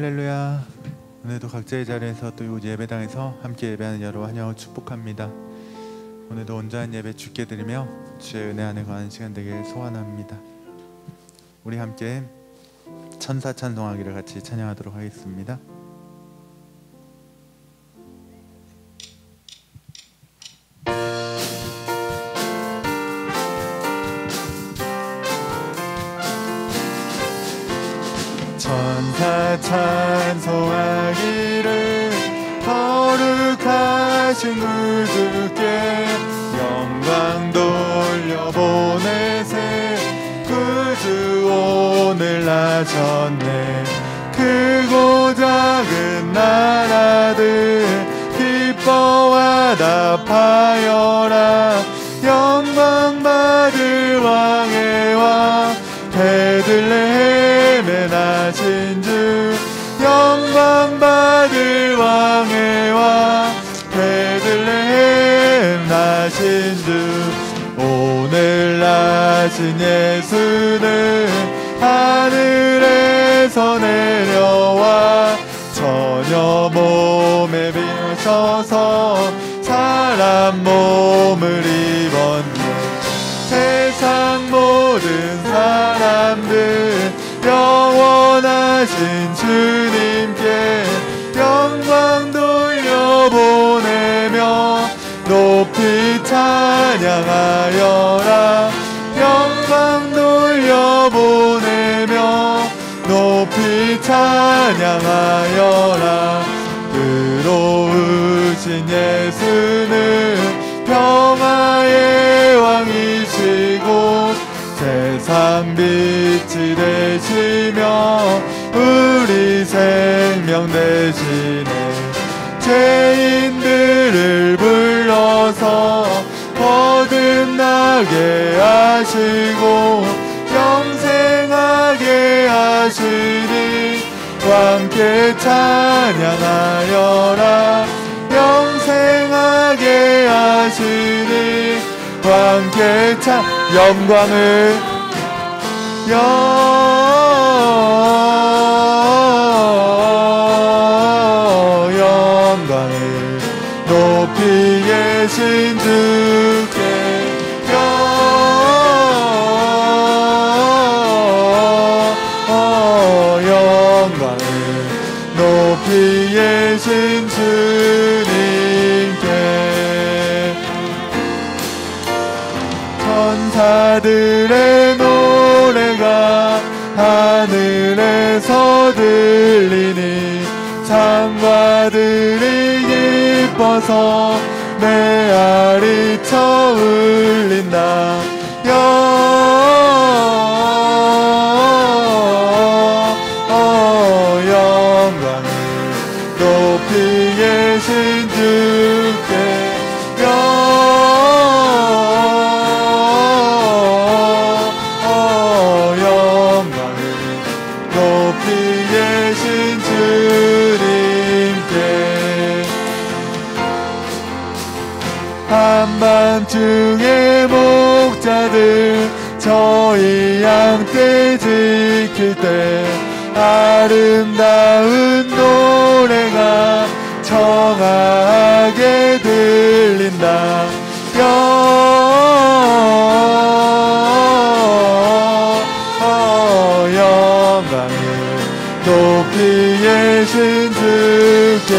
할렐루야. 오늘도 각자의 자리에서 또 이곳 예배당에서 함께 예배하는 여러분 환영하고 축복합니다. 오늘도 온전한 예배 주께 드리며 주의 은혜 안에 거하는 시간 되길 소원합니다. 우리 함께 천사 찬송하기를 같이 찬양하도록 하겠습니다. 천사 찬송하기를 거룩하신 구주께 영광 돌려보내세. 구주 오늘 나셨네. 크고 작은 나라들 기뻐와 답하여라. 영광 받을 왕의 왕 베들레헴에 나신 주. 영광 받을 왕의 왕 베들레헴 나신 주. 오늘 나신 예수는 하늘에서 내려와 처녀 몸에 비셔서 사람 몸을 입었네. 세상 모든 사람들 영원하신 주님께 영광 돌려보내며 높이 찬양하여라. 영광 돌려보내며 높이 찬양하여라. 의로우신 예수는 평화의 왕이시고 세상 빛이 되시며 우리 생명 되시네. 죄인들을 불러서 거듭나게 하시고 영생하게 하시니 함께 찬양하여라. 영생하게 하시니 함께 영광을 영광을 높이 계신 주께 영광을 높이 계신 주님께. 천사들의 노래가 하늘에서 들리니 창과들이 기뻐서 메아리쳐 울린다. 영광을 높이 계신 주께 영광을 높이 계신 주님께. 한밤중에 목자들 저희 양떼 지킬 때 아름다운 노래가 청하게 들린다. 영광을 높이 계신 주께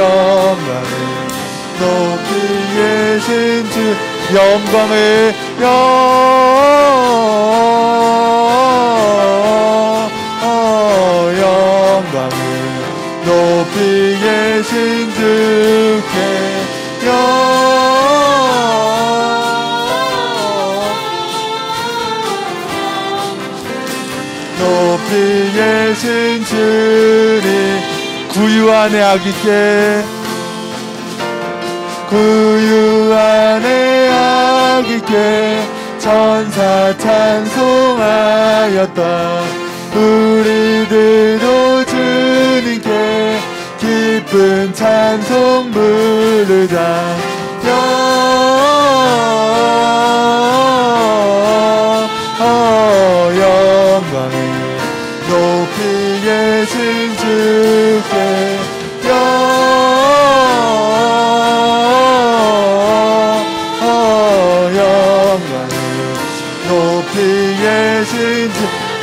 영광을 높이 계신 주. 영광을 영광을 높이 계신 주께 높이 계신 주님. 구유 안에 아기께 구유 안에 아기께 천사 찬송하였다. 우리들도 주님께 기쁜 찬송 부르자.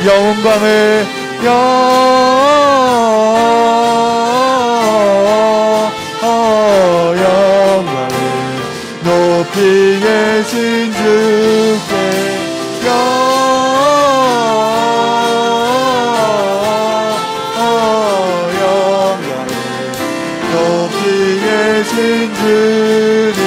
영광을 영광을 높이 계신 주께 영광을 높이 계신 주님께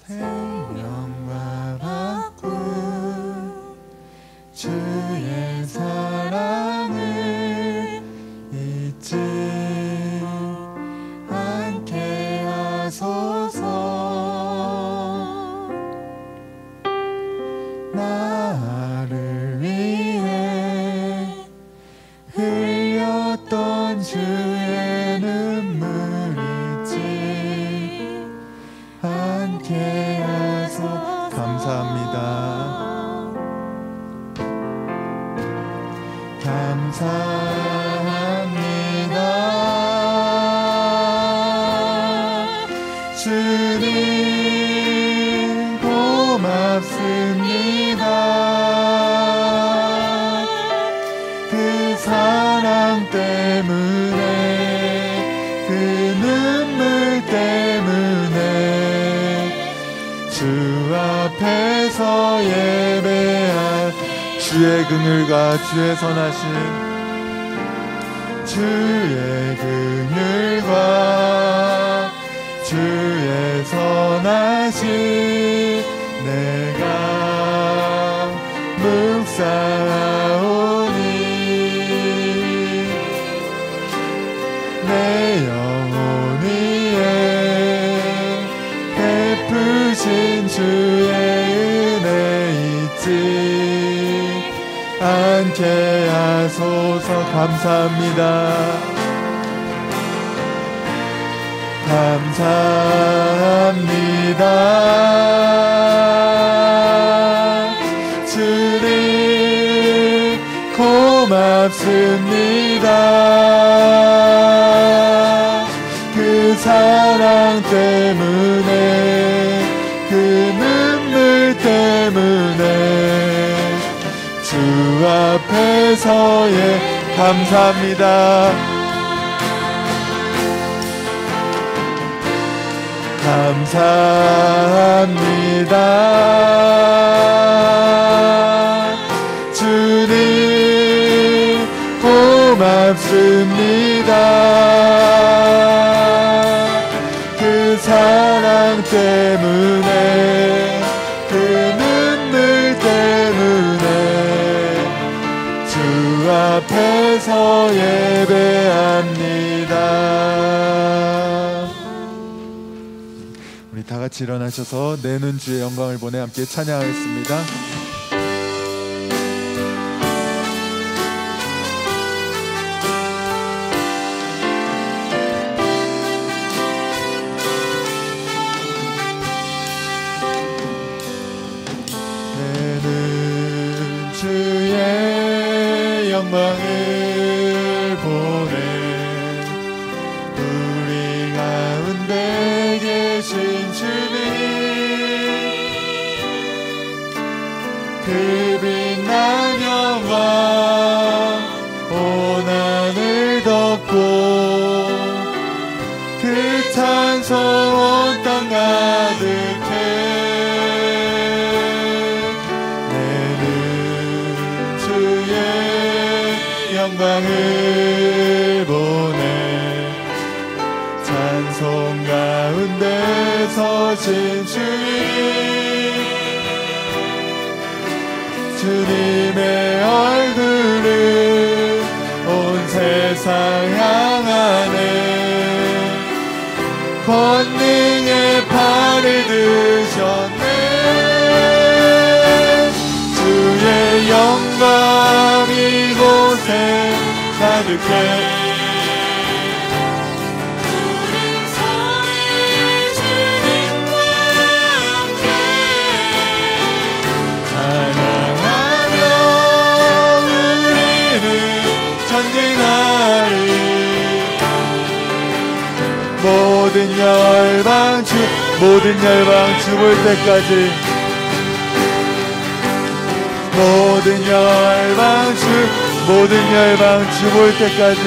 생명과 바꾼 주의 사랑을 잊지 않게 하소서. 나를 위해 흘렸던 주의 눈물 잊지 않게 하소서. 감사합니다. 감사합니다. 주님 고맙습니다. 그 사랑 때문에 그 눈물 때문에 주 앞에서 예배한 주의 긍휼과 주의 선하심 주의 긍휼과 주의 선하심 내가 묵상하오니 내 영혼 위에 베푸신 주의 은혜 잊지 않게 하소서. 감사합니다. 감사합니다. 주님 고맙습니다. 그 사랑 때문에 그 눈물 때문에 주 앞에서의 감사합니다. 감사합니다. 주님 고맙습니다. 그 사랑 때문에 그 눈물 때문에 주 앞에서 예배합니다. 우리 다 같이 일어나셔서 내는 주의 영광을 보내 함께 찬양하겠습니다. 내는 주의 영광을 보내 우리 가운데 계신 주님 그 빛난 영광 온 하늘 덮고 그 찬송 온 땅 가득해 내는 주의 영광을 보내 찬송 가운데 서신 주님 주님의 얼굴을 온 세상 향하네 권능의 팔을 드셨네 주의 영광 이곳에 가득해 모든 열방 죽을 때까지 모든 열방 죽을 때까지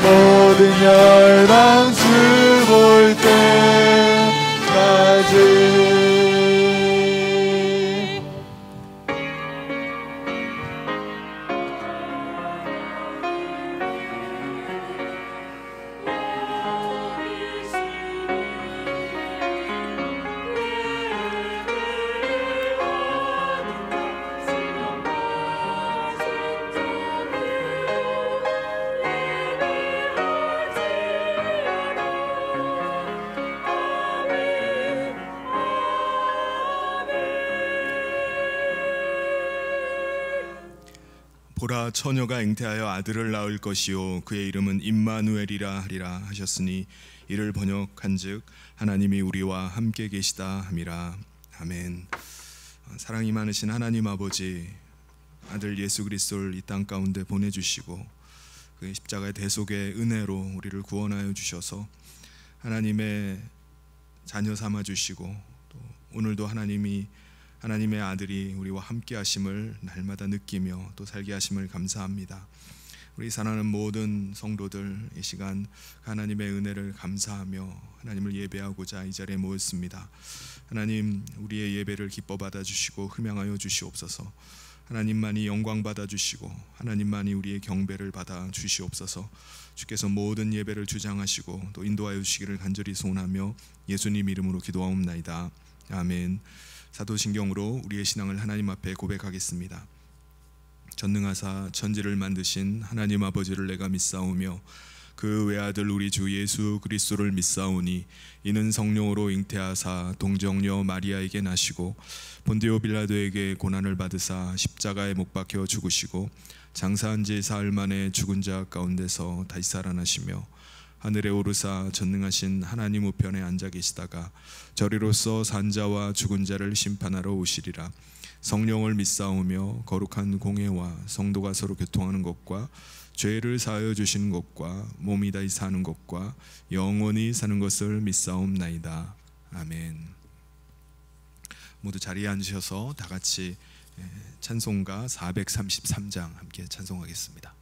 모든 열방 죽을 때까지 보라, 처녀가 잉태하여 아들을 낳을 것이요 그의 이름은 임마누엘이라 하리라 하셨으니 이를 번역한즉 하나님이 우리와 함께 계시다 함이라. 아멘. 사랑이 많으신 하나님 아버지, 아들 예수 그리스도를 이 땅 가운데 보내주시고 그 십자가의 대속의 은혜로 우리를 구원하여 주셔서 하나님의 자녀 삼아 주시고 또 오늘도 하나님의 아들이 우리와 함께 하심을 날마다 느끼며 또 살게 하심을 감사합니다. 우리 사랑하는 모든 성도들 이 시간 하나님의 은혜를 감사하며 하나님을 예배하고자 이 자리에 모였습니다. 하나님, 우리의 예배를 기뻐 받아주시고 흠양하여 주시옵소서. 하나님만이 영광 받아주시고 하나님만이 우리의 경배를 받아 주시옵소서. 주께서 모든 예배를 주장하시고 또 인도하여 주시기를 간절히 소원하며 예수님 이름으로 기도하옵나이다. 아멘. 사도신경으로 우리의 신앙을 하나님 앞에 고백하겠습니다. 전능하사 천지를 만드신 하나님 아버지를 내가 믿사오며 그 외아들 우리 주 예수 그리스도를 믿사오니 이는 성령으로 잉태하사 동정녀 마리아에게 나시고 본디오 빌라도에게 고난을 받으사 십자가에 못 박혀 죽으시고 장사한 지 사흘 만에 죽은 자 가운데서 다시 살아나시며 하늘에 오르사 전능하신 하나님 우편에 앉아 계시다가 저리로서 산자와 죽은 자를 심판하러 오시리라. 성령을 믿사오며 거룩한 공회와 성도가 서로 교통하는 것과 죄를 사하여 주시는 것과 몸이 다시 사는 것과 영원히 사는 것을 믿사옵나이다. 아멘. 모두 자리에 앉으셔서 다 같이 찬송가 433장 함께 찬송하겠습니다.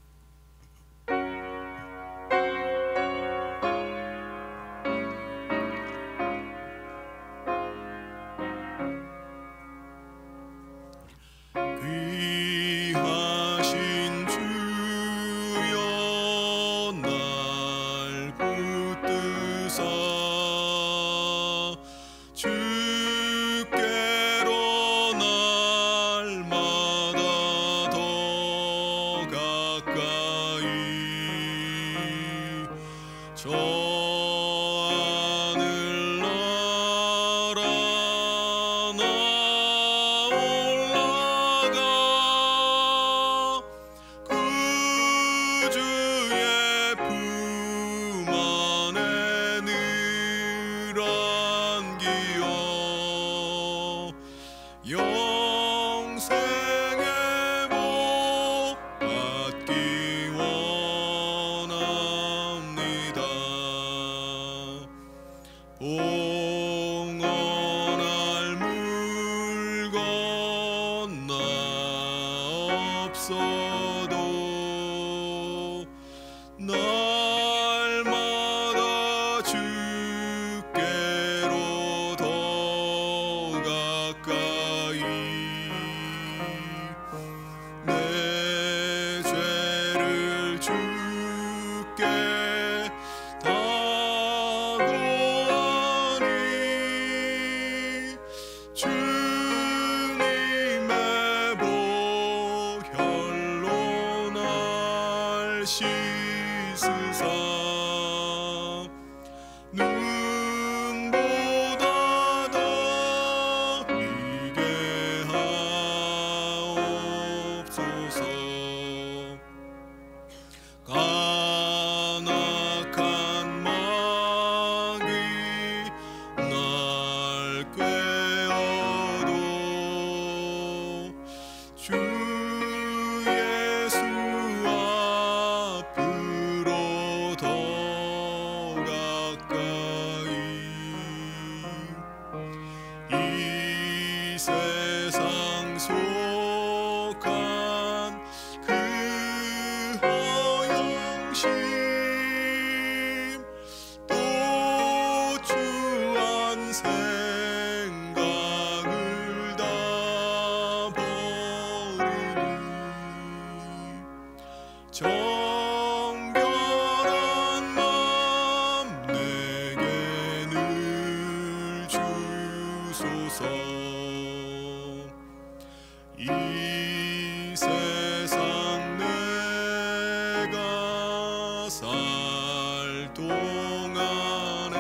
안에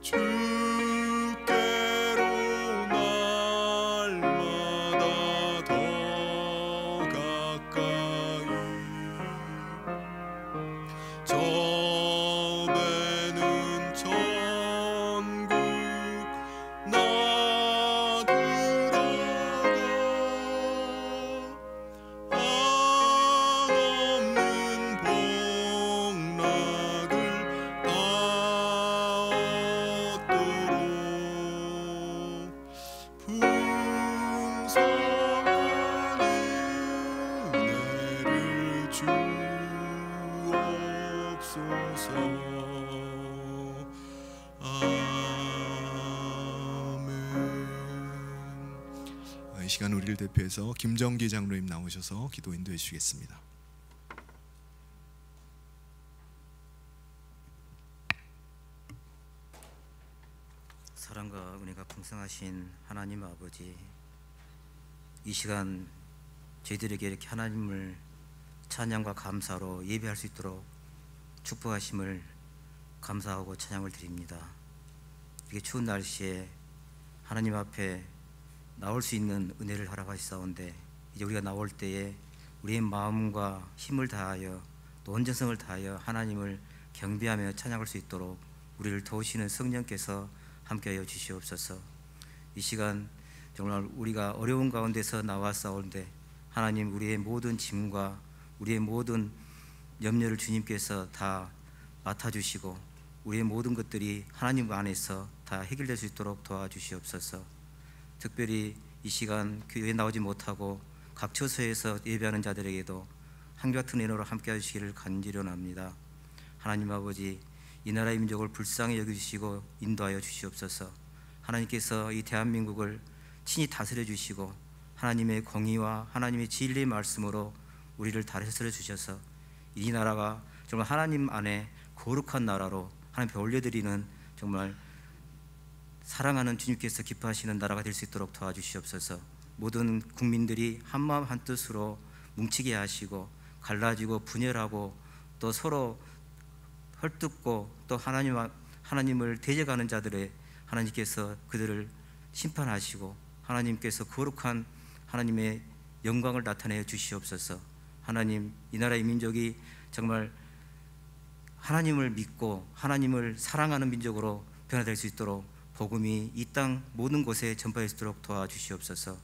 주께로 날마다 더 가까이 저 배는 천국 나 들어가 한없는 복락을 다 얻도록 풍성한 은혜를 주옵소서. 이 시간 우리를 대표해서 김정기 장로님 나오셔서 기도 인도해 주시겠습니다. 사랑과 은혜가 풍성하신 하나님 아버지, 이 시간 저희들에게 이렇게 하나님을 찬양과 감사로 예배할 수 있도록 축복하심을 감사하고 찬양을 드립니다. 이렇게 추운 날씨에 하나님 앞에 나올 수 있는 은혜를 허락하시사온데, 이제 우리가 나올 때에 우리의 마음과 힘을 다하여 또 온전성을 다하여 하나님을 경배하며 찬양할 수 있도록 우리를 도우시는 성령께서 함께하여 주시옵소서. 이 시간 정말 우리가 어려운 가운데서 나왔사온데, 하나님 우리의 모든 짐과 우리의 모든 염려를 주님께서 다 맡아주시고 우리의 모든 것들이 하나님 안에서 다 해결될 수 있도록 도와주시옵소서. 특별히 이 시간 교회에 나오지 못하고 각 처소에서 예배하는 자들에게도 한결같은 은혜로 함께 하시기를 간절히옵나이다. 하나님 아버지, 이 나라의 민족을 불쌍히 여겨주시고 인도하여 주시옵소서. 하나님께서 이 대한민국을 친히 다스려 주시고 하나님의 공의와 하나님의 진리의 말씀으로 우리를 다스려 주셔서 이 나라가 정말 하나님 안에 거룩한 나라로 하나님께 올려드리는 정말 사랑하는 주님께서 기뻐하시는 나라가 될 수 있도록 도와주시옵소서. 모든 국민들이 한마음 한뜻으로 뭉치게 하시고 갈라지고 분열하고 또 서로 헐뜯고 또 하나님을 대적하는 자들의 하나님께서 그들을 심판하시고 하나님께서 거룩한 하나님의 영광을 나타내어 주시옵소서. 하나님, 이 나라의 민족이 정말 하나님을 믿고 하나님을 사랑하는 민족으로 변화될 수 있도록 복음이 이 땅 모든 곳에 전파될 수 있도록 도와주시옵소서.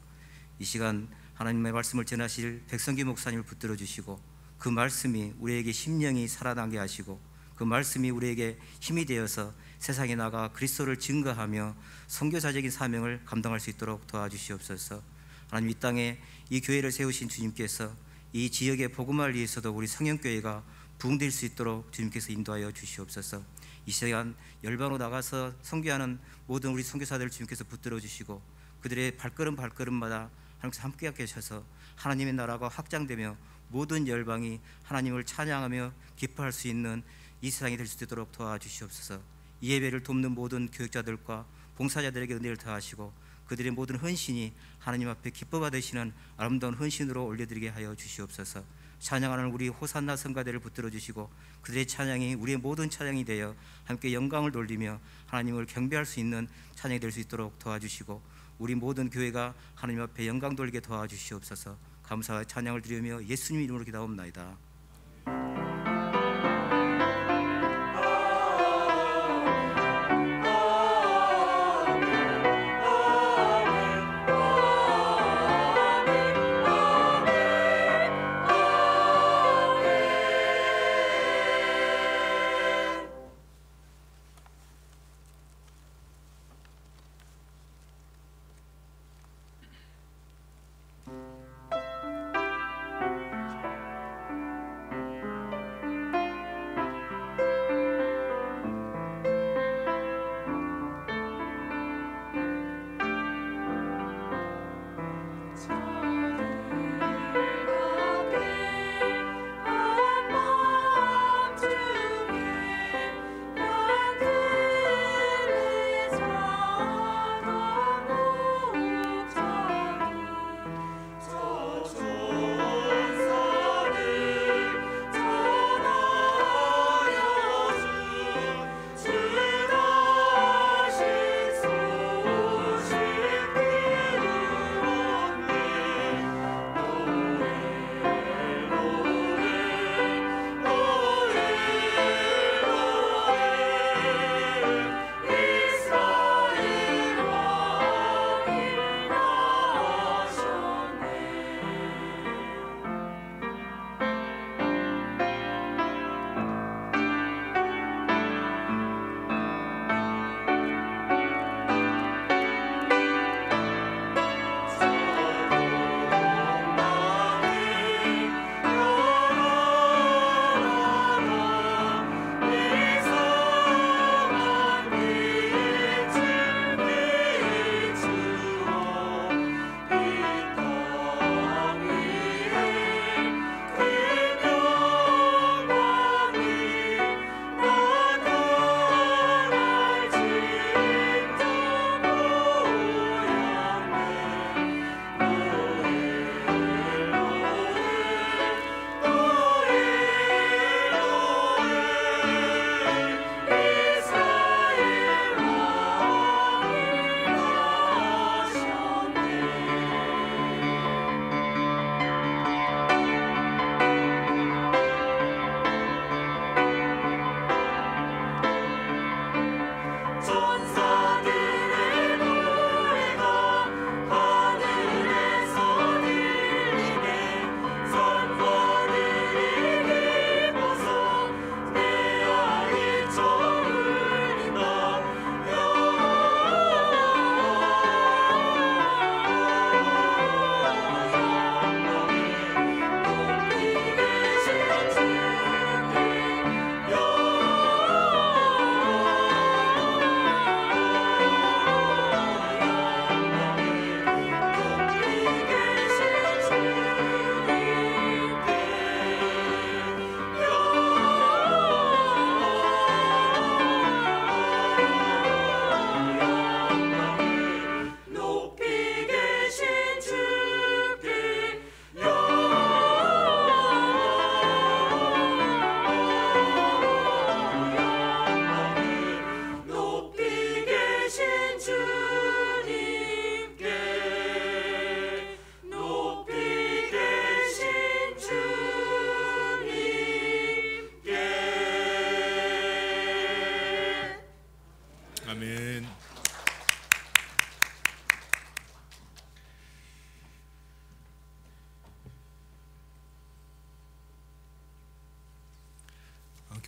이 시간 하나님의 말씀을 전하실 백성기 목사님을 붙들어 주시고 그 말씀이 우리에게 심령이 살아나게 하시고 그 말씀이 우리에게 힘이 되어서 세상에 나가 그리스도를 증거하며 선교사적인 사명을 감당할 수 있도록 도와주시옵소서. 하나님, 이 땅에 이 교회를 세우신 주님께서 이 지역의 복음을 위해서도 우리 성령교회가 부흥될 수 있도록 주님께서 인도하여 주시옵소서. 이 시간 열방으로 나가서 선교하는 모든 우리 선교사들을 주님께서 붙들어 주시고 그들의 발걸음마다 하나님께서 함께 계셔서 하나님의 나라가 확장되며 모든 열방이 하나님을 찬양하며 기뻐할 수 있는 이 세상이 될 수 있도록 도와주시옵소서. 이 예배를 돕는 모든 교육자들과 봉사자들에게 은혜를 더하시고 그들의 모든 헌신이 하나님 앞에 기뻐 받으시는 아름다운 헌신으로 올려드리게 하여 주시옵소서. 찬양하는 우리 호산나 성가대를 붙들어 주시고 그들의 찬양이 우리의 모든 찬양이 되어 함께 영광을 돌리며 하나님을 경배할 수 있는 찬양이 될 수 있도록 도와주시고 우리 모든 교회가 하나님 앞에 영광 돌리게 도와주시옵소서. 감사와 찬양을 드리며 예수님 이름으로 기도하옵나이다.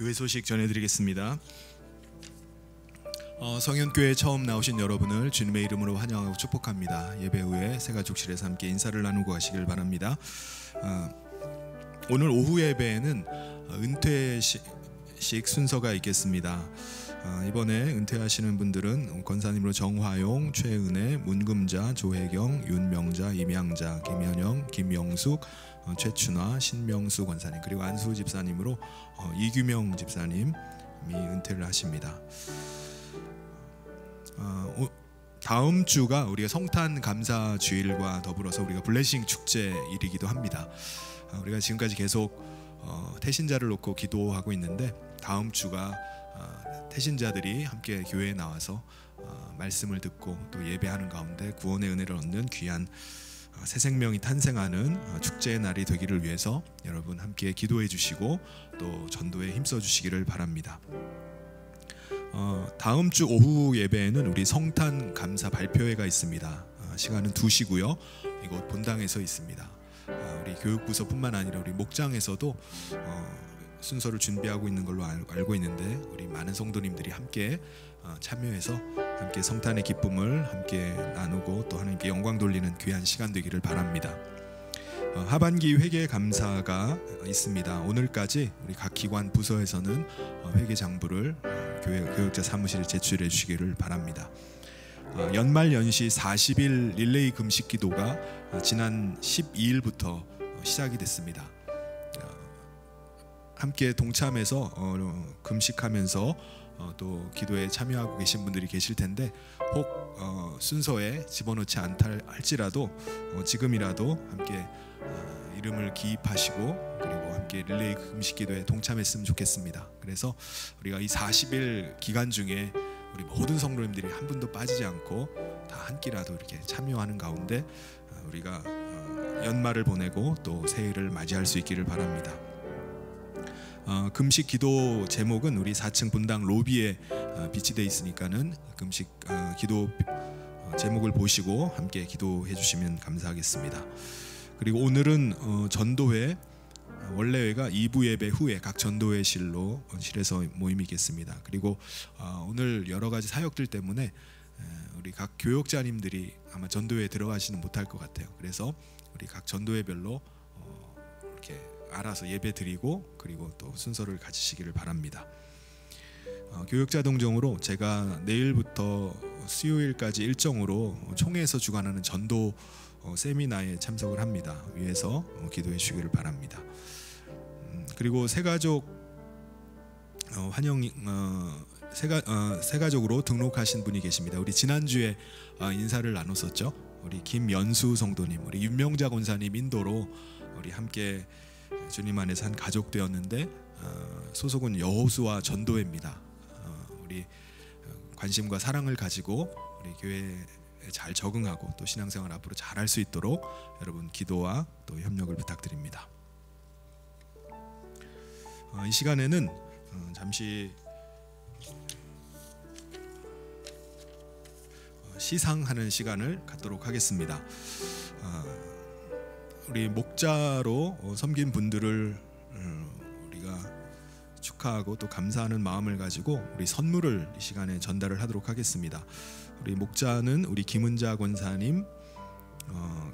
교회 소식 전해드리겠습니다. 성현교회 처음 나오신 여러분을 주님의 이름으로 환영하고 축복합니다. 예배 후에 새가족실에서 함께 인사를 나누고 가시길 바랍니다. 오늘 오후 예배에는 은퇴식 순서가 있겠습니다. 이번에 은퇴하시는 분들은 권사님으로 정화용, 최은혜, 문금자, 조혜경, 윤명자, 임양자, 김현영, 김영숙, 최춘화, 신명수 권사님, 그리고 안수 집사님으로 이규명 집사님이 은퇴를 하십니다. 다음 주가 우리가 성탄 감사 주일과 더불어서 우리가 블레싱 축제일이기도 합니다. 우리가 지금까지 계속 태신자를 놓고 기도하고 있는데 다음 주가 태신자들이 함께 교회에 나와서 말씀을 듣고 또 예배하는 가운데 구원의 은혜를 얻는 귀한 새 생명이 탄생하는 축제의 날이 되기를 위해서 여러분 함께 기도해 주시고 또 전도에 힘써 주시기를 바랍니다. 다음 주 오후 예배에는 우리 성탄 감사 발표회가 있습니다. 시간은 2시고요. 이곳 본당에서 있습니다. 우리 교육부서뿐만 아니라 우리 목장에서도 순서를 준비하고 있는 걸로 알고 있는데 우리 많은 성도님들이 함께 참여해서 함께 성탄의 기쁨을 함께 나누고 또 하나님께 영광 돌리는 귀한 시간 되기를 바랍니다. 하반기 회계 감사가 있습니다. 오늘까지 우리 각 기관 부서에서는 회계 장부를 교회 교육자 사무실에 제출해 주시기를 바랍니다. 연말 연시 40일 릴레이 금식 기도가 지난 12일부터 시작이 됐습니다. 함께 동참해서 금식하면서 또 기도에 참여하고 계신 분들이 계실 텐데 혹 순서에 집어넣지 않다 할지라도 지금이라도 함께 이름을 기입하시고 그리고 함께 릴레이 금식 기도에 동참했으면 좋겠습니다. 그래서 우리가 이 40일 기간 중에 우리 모든 성도님들이 한 분도 빠지지 않고 다 한 끼라도 이렇게 참여하는 가운데 우리가 연말을 보내고 또 새해를 맞이할 수 있기를 바랍니다. 금식 기도 제목은 우리 4층 분당 로비에 비치되어 있으니까는 금식 기도 제목을 보시고 함께 기도해 주시면 감사하겠습니다. 그리고 오늘은 전도회 원래회가 2부 예배 후에 각 전도회실로 실에서 모임이 있겠습니다. 그리고 오늘 여러 가지 사역들 때문에 우리 각 교역자님들이 아마 전도회에 들어가지는 못할 것 같아요. 그래서 우리 각 전도회별로 이렇게 알아서 예배 드리고 그리고 또 순서를 가지시기를 바랍니다. 교역자 동정으로 제가 내일부터 수요일까지 일정으로 총회에서 주관하는 전도 세미나에 참석을 합니다. 위에서 기도해 주시기를 바랍니다. 그리고 새가족 새가족으로 등록하신 분이 계십니다. 우리 지난주에 인사를 나눴었죠. 우리 김연수 성도님, 우리 윤명자 권사님 인도로 우리 함께 주님 안에서 한 가족 되었는데 소속은 여호수아 전도회입니다. 우리 관심과 사랑을 가지고 우리 교회에 잘 적응하고 또 신앙생활 앞으로 잘할 수 있도록 여러분 기도와 또 협력을 부탁드립니다. 이 시간에는 잠시 시상하는 시간을 갖도록 하겠습니다. 우리 목자로 섬긴 분들을 우리가 축하하고 또 감사하는 마음을 가지고 우리 선물을 이 시간에 전달을 하도록 하겠습니다. 우리 목자는 우리 김은자 권사님,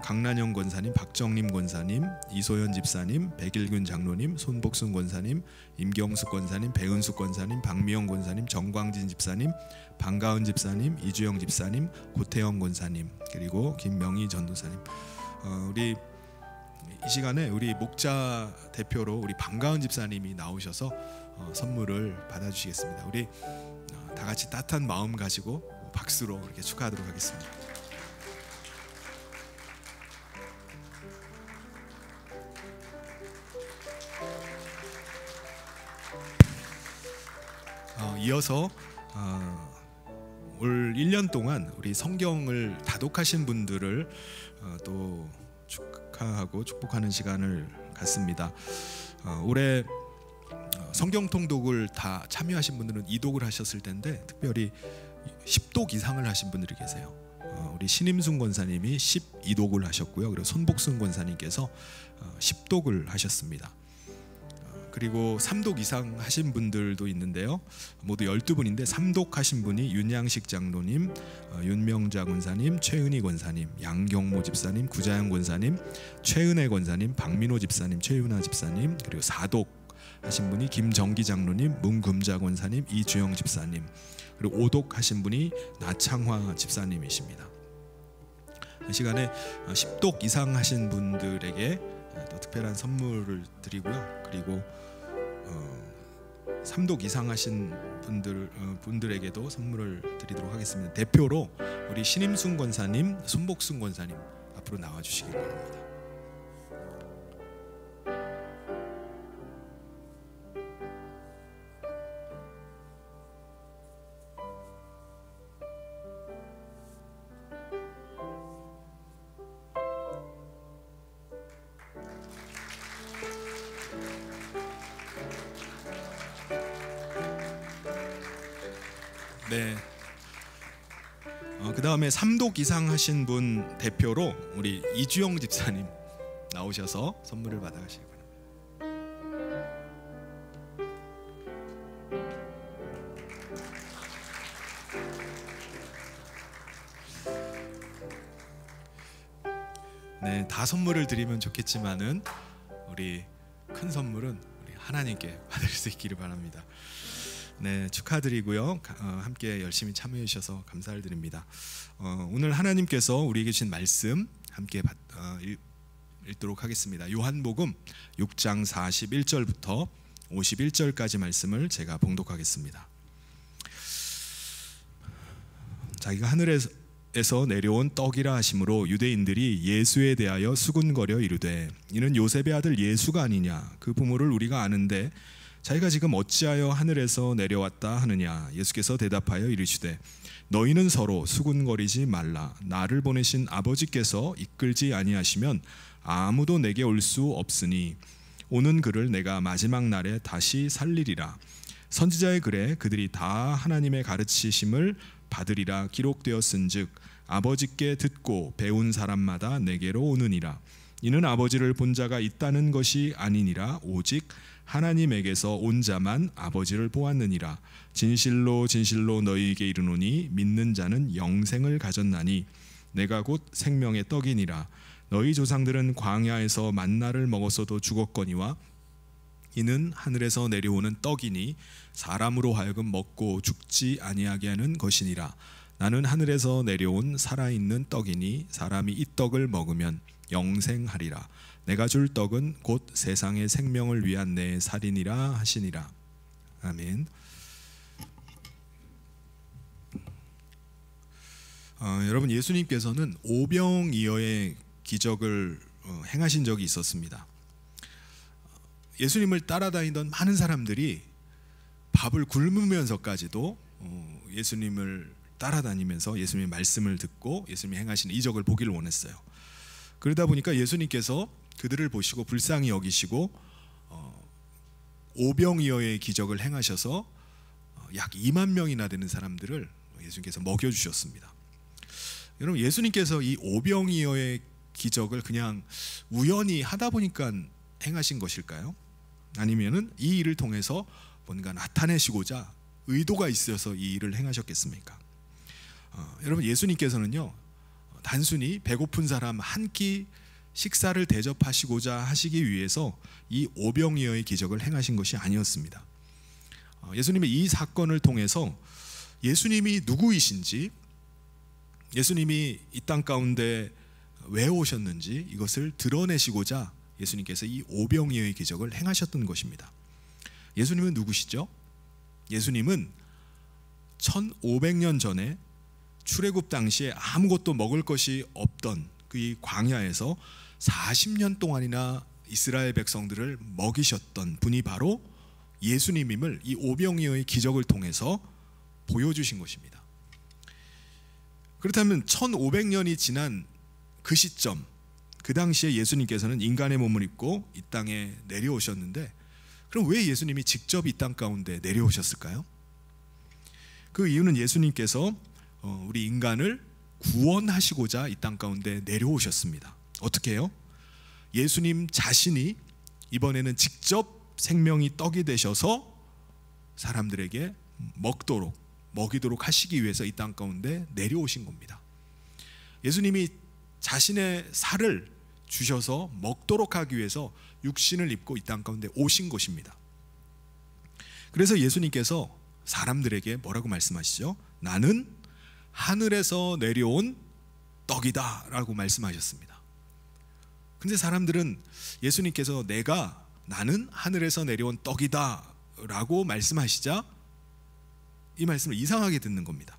강란영 권사님, 박정림 권사님, 이소연 집사님, 백일균 장로님, 손복순 권사님, 임경숙 권사님, 배은숙 권사님, 박미영 권사님, 정광진 집사님, 방가은 집사님, 이주영 집사님, 고태영 권사님, 그리고 김명희 전도사님. 우리 이 시간에 우리 목자 대표로 우리 방가은 집사님이 나오셔서 선물을 받아주시겠습니다. 우리 다 같이 따뜻한 마음 가지고 박수로 이렇게 축하하도록 하겠습니다. 이어서 올 1년 동안 우리 성경을 다독하신 분들을 또 축하하고 축복하는 시간을 갖습니다. 올해 성경 통독을 다 참여하신 분들은 2독을 하셨을 텐데 특별히 10독 이상을 하신 분들이 계세요. 우리 신임순 권사님이 12독을 하셨고요. 그리고 손복순 권사님께서 10독을 하셨습니다. 그리고 삼독 이상 하신 분들도 있는데요. 모두 12분인데 삼독 하신 분이 윤양식 장로님, 윤명자 권사님, 최은희 권사님, 양경모 집사님, 구자영 권사님, 최은혜 권사님, 박민호 집사님, 최윤아 집사님, 그리고 사독 하신 분이 김정기 장로님, 문금자 권사님, 이주영 집사님, 그리고 오독 하신 분이 나창화 집사님이십니다. 이 시간에 10독 이상 하신 분들에게 또 특별한 선물을 드리고요. 그리고 3독 이상 하신 분들에게도 선물을 드리도록 하겠습니다. 대표로 우리 신임순 권사님, 손복순 권사님 앞으로 나와 주시기 바랍니다. 네. 그 다음에 3독 이상 하신 분 대표로 우리 이주영 집사님 나오셔서 선물을 받아가시기 바랍니다. 네, 다 선물을 드리면 좋겠지만은 우리 큰 선물은 우리 하나님께 받을 수 있기를 바랍니다. 네, 축하드리고요. 함께 열심히 참여해 주셔서 감사를 드립니다. 오늘 하나님께서 우리에게 주신 말씀 함께 읽도록 하겠습니다. 요한복음 6장 41절부터 51절까지 말씀을 제가 봉독하겠습니다. 자기가 하늘에서 내려온 떡이라 하심으로 유대인들이 예수에 대하여 수군거려 이르되 이는 요셉의 아들 예수가 아니냐, 그 부모를 우리가 아는데 자기가 지금 어찌하여 하늘에서 내려왔다 하느냐. 예수께서 대답하여 이르시되 너희는 서로 수군거리지 말라. 나를 보내신 아버지께서 이끌지 아니하시면 아무도 내게 올 수 없으니 오는 그를 내가 마지막 날에 다시 살리리라. 선지자의 글에 그들이 다 하나님의 가르치심을 받으리라 기록되었은즉 아버지께 듣고 배운 사람마다 내게로 오느니라. 이는 아버지를 본 자가 있다는 것이 아니니라 오직 하나님에게서 온 자만 아버지를 보았느니라. 진실로 진실로 너희에게 이르노니 믿는 자는 영생을 가졌나니 내가 곧 생명의 떡이니라. 너희 조상들은 광야에서 만나를 먹었어도 죽었거니와 이는 하늘에서 내려오는 떡이니 사람으로 하여금 먹고 죽지 아니하게 하는 것이니라. 나는 하늘에서 내려온 살아있는 떡이니 사람이 이 떡을 먹으면 영생하리라. 내가 줄 떡은 곧 세상의 생명을 위한 내 살이니라 하시니라. 아멘. 여러분, 예수님께서는 오병이어의 기적을 행하신 적이 있었습니다. 예수님을 따라다니던 많은 사람들이 밥을 굶으면서까지도 예수님을 따라다니면서 예수님의 말씀을 듣고 예수님이 행하신 이적을 보기를 원했어요. 그러다 보니까 예수님께서 그들을 보시고 불쌍히 여기시고 오병이어의 기적을 행하셔서 약 2만 명이나 되는 사람들을 예수님께서 먹여주셨습니다. 여러분, 예수님께서 이 오병이어의 기적을 그냥 우연히 하다 보니까 행하신 것일까요? 아니면은 이 일을 통해서 뭔가 나타내시고자 의도가 있어서 이 일을 행하셨겠습니까? 여러분, 예수님께서는요 단순히 배고픈 사람 한 끼 식사를 대접하시고자 하시기 위해서 이 오병이어의 기적을 행하신 것이 아니었습니다. 예수님의 이 사건을 통해서 예수님이 누구이신지, 예수님이 이 땅 가운데 왜 오셨는지 이것을 드러내시고자 예수님께서 이 오병이어의 기적을 행하셨던 것입니다. 예수님은 누구시죠? 예수님은 1500년 전에 출애굽 당시에 아무것도 먹을 것이 없던 그 이 광야에서 40년 동안이나 이스라엘 백성들을 먹이셨던 분이 바로 예수님임을 이 오병이어의 기적을 통해서 보여주신 것입니다. 그렇다면 1500년이 지난 그 시점, 그 당시에 예수님께서는 인간의 몸을 입고 이 땅에 내려오셨는데 그럼 왜 예수님이 직접 이 땅 가운데 내려오셨을까요? 그 이유는 예수님께서 우리 인간을 구원하시고자 이 땅 가운데 내려오셨습니다. 어떻게 해요? 예수님 자신이 이번에는 직접 생명이 떡이 되셔서 사람들에게 먹이도록 하시기 위해서 이 땅 가운데 내려오신 겁니다. 예수님이 자신의 살을 주셔서 먹도록 하기 위해서 육신을 입고 이 땅 가운데 오신 것입니다. 그래서 예수님께서 사람들에게 뭐라고 말씀하시죠? 나는 하늘에서 내려온 떡이다 라고 말씀하셨습니다. 근데 사람들은 예수님께서 나는 하늘에서 내려온 떡이다 라고 말씀하시자 이 말씀을 이상하게 듣는 겁니다.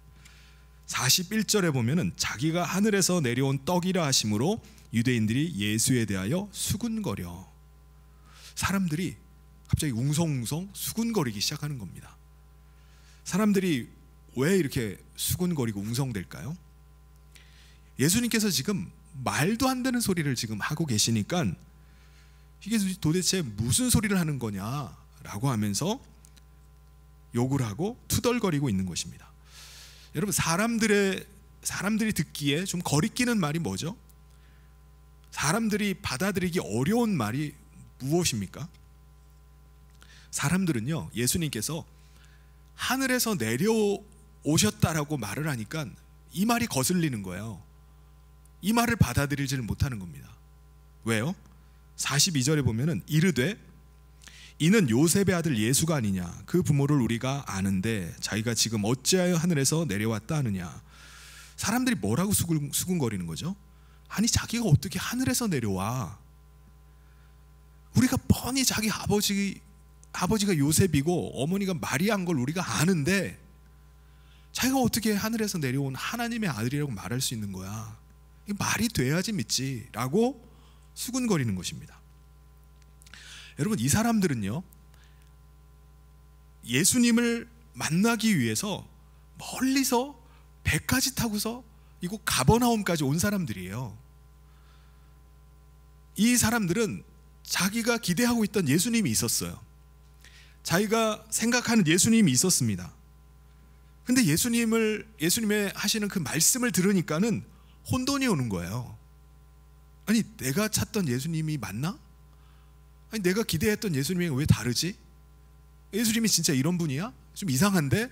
41절에 보면은 자기가 하늘에서 내려온 떡이라 하심으로 유대인들이 예수에 대하여 수군거려. 사람들이 갑자기 웅성웅성 수군거리기 시작하는 겁니다. 사람들이 왜 이렇게 수군거리고 웅성댈까요? 예수님께서 지금 말도 안 되는 소리를 지금 하고 계시니까 이게 도대체 무슨 소리를 하는 거냐라고 하면서 욕을 하고 투덜거리고 있는 것입니다. 여러분, 사람들이 듣기에 좀 거리끼는 말이 뭐죠? 사람들이 받아들이기 어려운 말이 무엇입니까? 사람들은요, 예수님께서 하늘에서 내려오셨다라고 말을 하니까 이 말이 거슬리는 거예요. 이 말을 받아들이지를 못하는 겁니다. 왜요? 42절에 보면은 이르되 이는 요셉의 아들 예수가 아니냐, 그 부모를 우리가 아는데 자기가 지금 어찌하여 하늘에서 내려왔다 하느냐. 사람들이 뭐라고 수군거리는 거죠? 아니, 자기가 어떻게 하늘에서 내려와? 우리가 뻔히 자기 아버지가 요셉이고 어머니가 마리아인 걸 우리가 아는데 자기가 어떻게 하늘에서 내려온 하나님의 아들이라고 말할 수 있는 거야? 말이 돼야지 믿지 라고 수군거리는 것입니다. 여러분, 이 사람들은요, 예수님을 만나기 위해서 멀리서 배까지 타고서 이곳 가버나움까지 온 사람들이에요. 이 사람들은 자기가 기대하고 있던 예수님이 있었어요. 자기가 생각하는 예수님이 있었습니다. 근데 예수님의 하시는 그 말씀을 들으니까는 혼돈이 오는 거예요. 아니, 내가 찾던 예수님이 맞나? 아니, 내가 기대했던 예수님이 왜 다르지? 예수님이 진짜 이런 분이야? 좀 이상한데?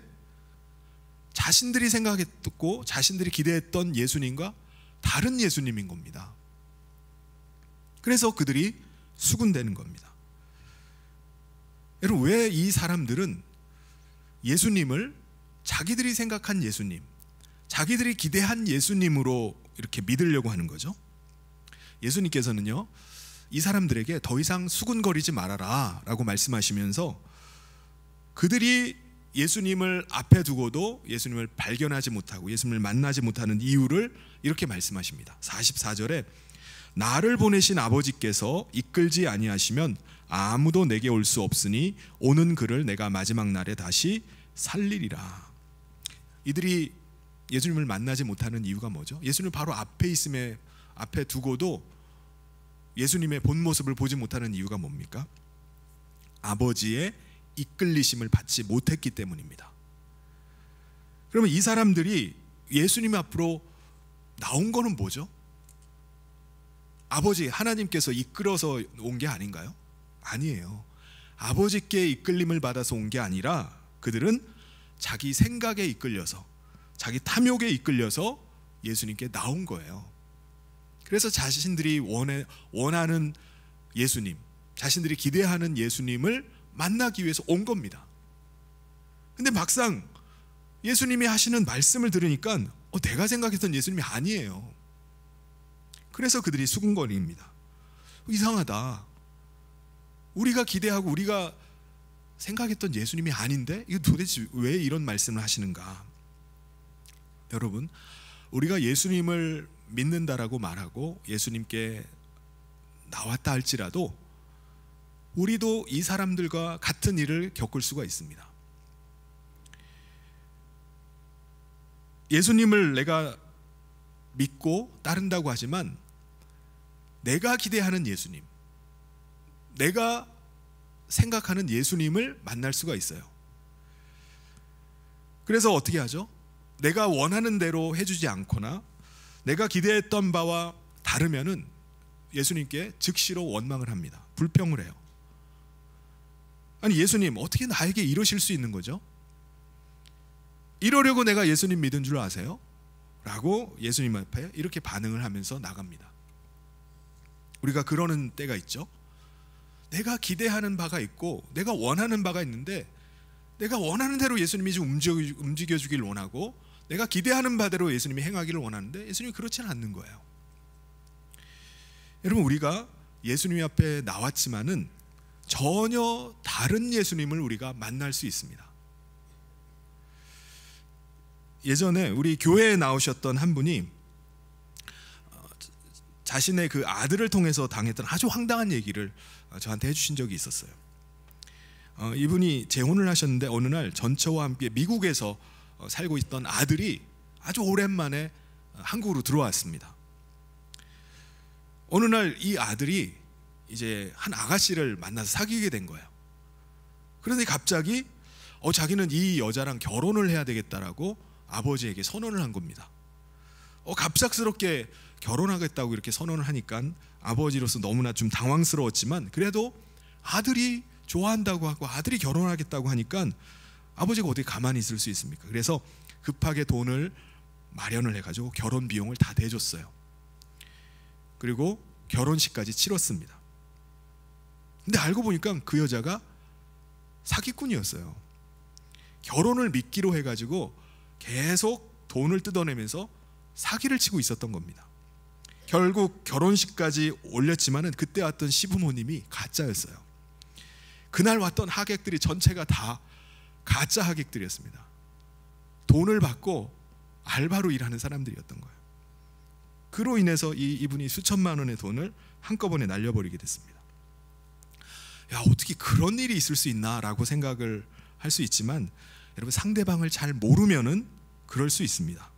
자신들이 생각했고 자신들이 기대했던 예수님과 다른 예수님인 겁니다. 그래서 그들이 수군대는 겁니다. 여러분, 왜 이 사람들은 예수님을 자기들이 생각한 예수님, 자기들이 기대한 예수님으로 이렇게 믿으려고 하는 거죠? 예수님께서는요, 이 사람들에게 더 이상 수군거리지 말아라 라고 말씀하시면서 그들이 예수님을 앞에 두고도 예수님을 발견하지 못하고 예수님을 만나지 못하는 이유를 이렇게 말씀하십니다. 44절에 나를 보내신 아버지께서 이끌지 아니하시면 아무도 내게 올 수 없으니 오는 그를 내가 마지막 날에 다시 살리리라. 이들이 예수님을 만나지 못하는 이유가 뭐죠? 예수님을 바로 앞에 두고도 예수님의 본 모습을 보지 못하는 이유가 뭡니까? 아버지의 이끌리심을 받지 못했기 때문입니다. 그러면 이 사람들이 예수님 앞으로 나온 거는 뭐죠? 아버지 하나님께서 이끌어서 온 게 아닌가요? 아니에요. 아버지께 이끌림을 받아서 온 게 아니라 그들은 자기 생각에 이끌려서, 자기 탐욕에 이끌려서 예수님께 나온 거예요. 그래서 자신들이 원하는 예수님, 자신들이 기대하는 예수님을 만나기 위해서 온 겁니다. 근데 막상 예수님이 하시는 말씀을 들으니까 내가 생각했던 예수님이 아니에요. 그래서 그들이 수군거립니다. 이상하다. 우리가 기대하고 우리가 생각했던 예수님이 아닌데 이거 도대체 왜 이런 말씀을 하시는가? 여러분, 우리가 예수님을 믿는다라고 말하고 예수님께 나왔다 할지라도 우리도 이 사람들과 같은 일을 겪을 수가 있습니다. 예수님을 내가 믿고 따른다고 하지만 내가 기대하는 예수님, 내가 생각하는 예수님을 만날 수가 있어요. 그래서 어떻게 하죠? 내가 원하는 대로 해주지 않거나 내가 기대했던 바와 다르면은 예수님께 즉시로 원망을 합니다. 불평을 해요. 아니 예수님 어떻게 나에게 이러실 수 있는 거죠? 이러려고 내가 예수님 믿은 줄 아세요? 라고 예수님 앞에 이렇게 반응을 하면서 나갑니다. 우리가 그러는 때가 있죠. 내가 기대하는 바가 있고 내가 원하는 바가 있는데 내가 원하는 대로 예수님이 좀 움직여주길 원하고 내가 기대하는 바대로 예수님이 행하기를 원하는데 예수님이 그렇지는 않는 거예요. 여러분, 우리가 예수님 앞에 나왔지만은 전혀 다른 예수님을 우리가 만날 수 있습니다. 예전에 우리 교회에 나오셨던 한 분이 자신의 그 아들을 통해서 당했던 아주 황당한 얘기를 저한테 해주신 적이 있었어요. 이분이 재혼을 하셨는데 어느 날 전처와 함께 미국에서 살고 있던 아들이 아주 오랜만에 한국으로 들어왔습니다. 어느 날 이 아들이 이제 한 아가씨를 만나서 사귀게 된 거예요. 그런데 갑자기 자기는 이 여자랑 결혼을 해야 되겠다라고 아버지에게 선언을 한 겁니다. 갑작스럽게 결혼하겠다고 이렇게 선언을 하니까 아버지로서 너무나 좀 당황스러웠지만 그래도 아들이 좋아한다고 하고 아들이 결혼하겠다고 하니까 아버지가 어떻게 가만히 있을 수 있습니까? 그래서 급하게 돈을 마련을 해가지고 결혼 비용을 다 대줬어요. 그리고 결혼식까지 치렀습니다. 근데 알고 보니까 그 여자가 사기꾼이었어요. 결혼을 미끼로 해가지고 계속 돈을 뜯어내면서 사기를 치고 있었던 겁니다. 결국 결혼식까지 올렸지만은 그때 왔던 시부모님이 가짜였어요. 그날 왔던 하객들이 전체가 다 가짜 하객들이었습니다. 돈을 받고 알바로 일하는 사람들이었던 거예요. 그로 인해서 이분이 수천만 원의 돈을 한꺼번에 날려버리게 됐습니다. 야, 어떻게 그런 일이 있을 수 있나라고 생각을 할 수 있지만 여러분, 상대방을 잘 모르면은 그럴 수 있습니다.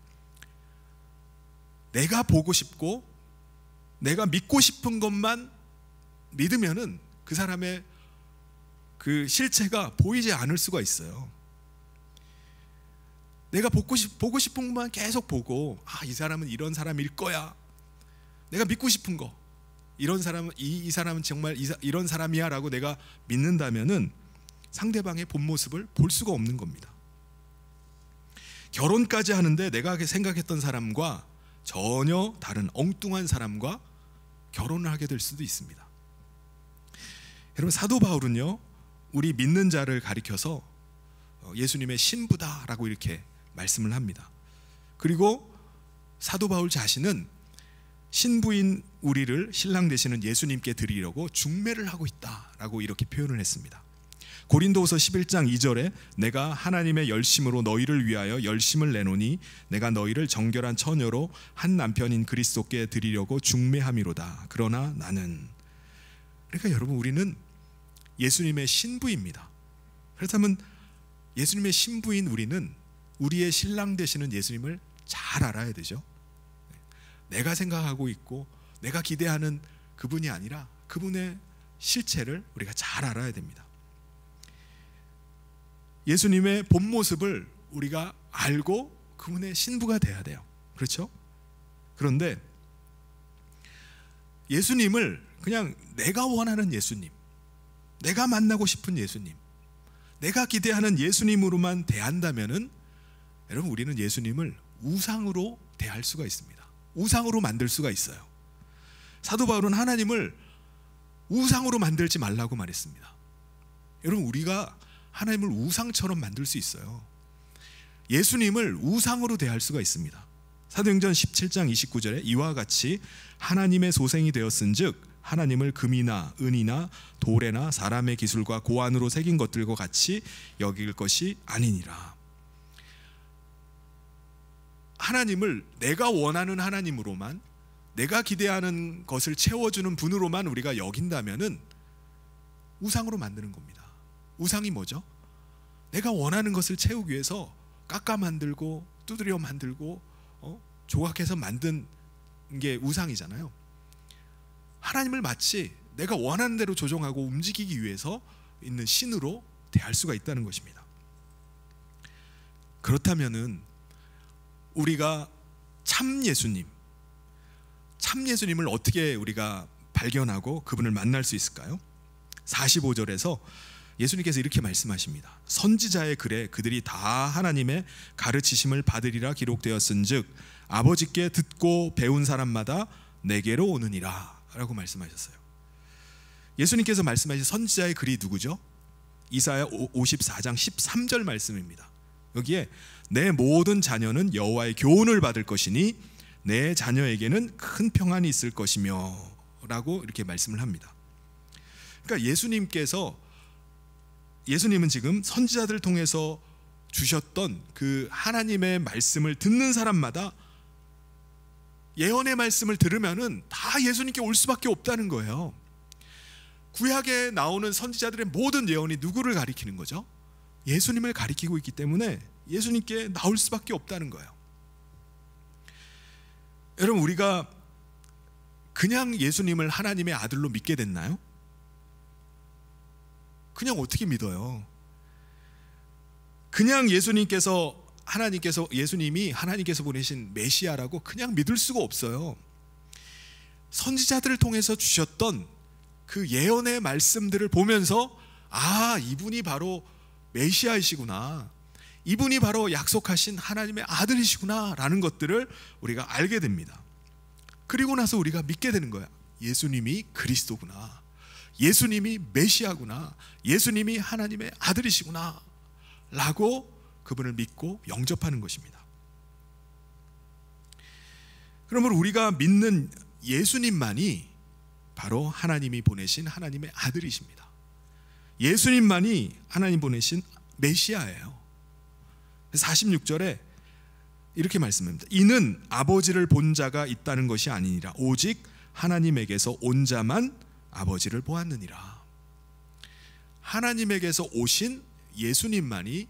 내가 보고 싶고 내가 믿고 싶은 것만 믿으면은 그 사람의 그 실체가 보이지 않을 수가 있어요. 내가 보고 싶은 것만 계속 보고 이 사람은 이런 사람일 거야, 내가 믿고 싶은 거, 이런 사람은 이 사람은 정말 이런 사람이야 라고 내가 믿는다면은 상대방의 본 모습을 볼 수가 없는 겁니다. 결혼까지 하는데 내가 생각했던 사람과 전혀 다른 엉뚱한 사람과 결혼을 하게 될 수도 있습니다. 여러분, 사도 바울은요, 우리 믿는 자를 가리켜서 예수님의 신부다라고 이렇게 말씀을 합니다. 그리고 사도 바울 자신은 신부인 우리를 신랑 되시는 예수님께 드리려고 중매를 하고 있다라고 이렇게 표현을 했습니다. 고린도후서 11장 2절에 내가 하나님의 열심으로 너희를 위하여 열심을 내노니 내가 너희를 정결한 처녀로 한 남편인 그리스도께 드리려고 중매함이로다. 그러나 나는, 그러니까 여러분, 우리는 예수님의 신부입니다. 그렇다면 예수님의 신부인 우리는 우리의 신랑 되시는 예수님을 잘 알아야 되죠. 내가 생각하고 있고 내가 기대하는 그분이 아니라 그분의 실체를 우리가 잘 알아야 됩니다. 예수님의 본 모습을 우리가 알고 그분의 신부가 돼야 돼요. 그렇죠? 그런데 예수님을 그냥 내가 원하는 예수님, 내가 만나고 싶은 예수님, 내가 기대하는 예수님으로만 대한다면은 여러분, 우리는 예수님을 우상으로 대할 수가 있습니다. 우상으로 만들 수가 있어요. 사도 바울은 하나님을 우상으로 만들지 말라고 말했습니다. 여러분, 우리가 하나님을 우상처럼 만들 수 있어요. 예수님을 우상으로 대할 수가 있습니다. 사도행전 17장 29절에 이와 같이 하나님의 소생이 되었은즉 하나님을 금이나 은이나 돌에나 사람의 기술과 고안으로 새긴 것들과 같이 여길 것이 아니니라. 하나님을 내가 원하는 하나님으로만, 내가 기대하는 것을 채워주는 분으로만 우리가 여긴다면은 우상으로 만드는 겁니다. 우상이 뭐죠? 내가 원하는 것을 채우기 위해서 깎아 만들고 두드려 만들고 조각해서 만든 게 우상이잖아요. 하나님을 마치 내가 원하는 대로 조종하고 움직이기 위해서 있는 신으로 대할 수가 있다는 것입니다. 그렇다면은 우리가 참 예수님을 어떻게 우리가 발견하고 그분을 만날 수 있을까요? 45절에서 예수님께서 이렇게 말씀하십니다. 선지자의 글에 그들이 다 하나님의 가르치심을 받으리라 기록되었은즉 아버지께 듣고 배운 사람마다 내게로 오느니라 라고 말씀하셨어요. 예수님께서 말씀하신 선지자의 글이 누구죠? 이사야 54장 13절 말씀입니다. 여기에 내 모든 자녀는 여호와의 교훈을 받을 것이니 내 자녀에게는 큰 평안이 있을 것이며 라고 이렇게 말씀을 합니다. 그러니까 예수님은 지금 선지자들을 통해서 주셨던 그 하나님의 말씀을 듣는 사람마다 예언의 말씀을 들으면은 다 예수님께 올 수밖에 없다는 거예요. 구약에 나오는 선지자들의 모든 예언이 누구를 가리키는 거죠? 예수님을 가리키고 있기 때문에 예수님께 나올 수밖에 없다는 거예요. 여러분, 우리가 그냥 예수님을 하나님의 아들로 믿게 됐나요? 그냥 어떻게 믿어요? 그냥 예수님이 하나님께서 보내신 메시아라고 그냥 믿을 수가 없어요. 선지자들을 통해서 주셨던 그 예언의 말씀들을 보면서 이분이 바로 메시아이시구나, 이분이 바로 약속하신 하나님의 아들이시구나 라는 것들을 우리가 알게 됩니다. 그리고 나서 우리가 믿게 되는 거야. 예수님이 그리스도구나, 예수님이 메시아구나, 예수님이 하나님의 아들이시구나 라고 그분을 믿고 영접하는 것입니다. 그러므로 우리가 믿는 예수님만이 바로 하나님이 보내신 하나님의 아들이십니다. 예수님만이 하나님 보내신 메시아예요. 46절에 이렇게 말씀합니다. 이는 아버지를 본 자가 있다는 것이 아니니라 오직 하나님에게서 온 자만 아버지를 보았느니라. 하나님에게서 오신 예수님만이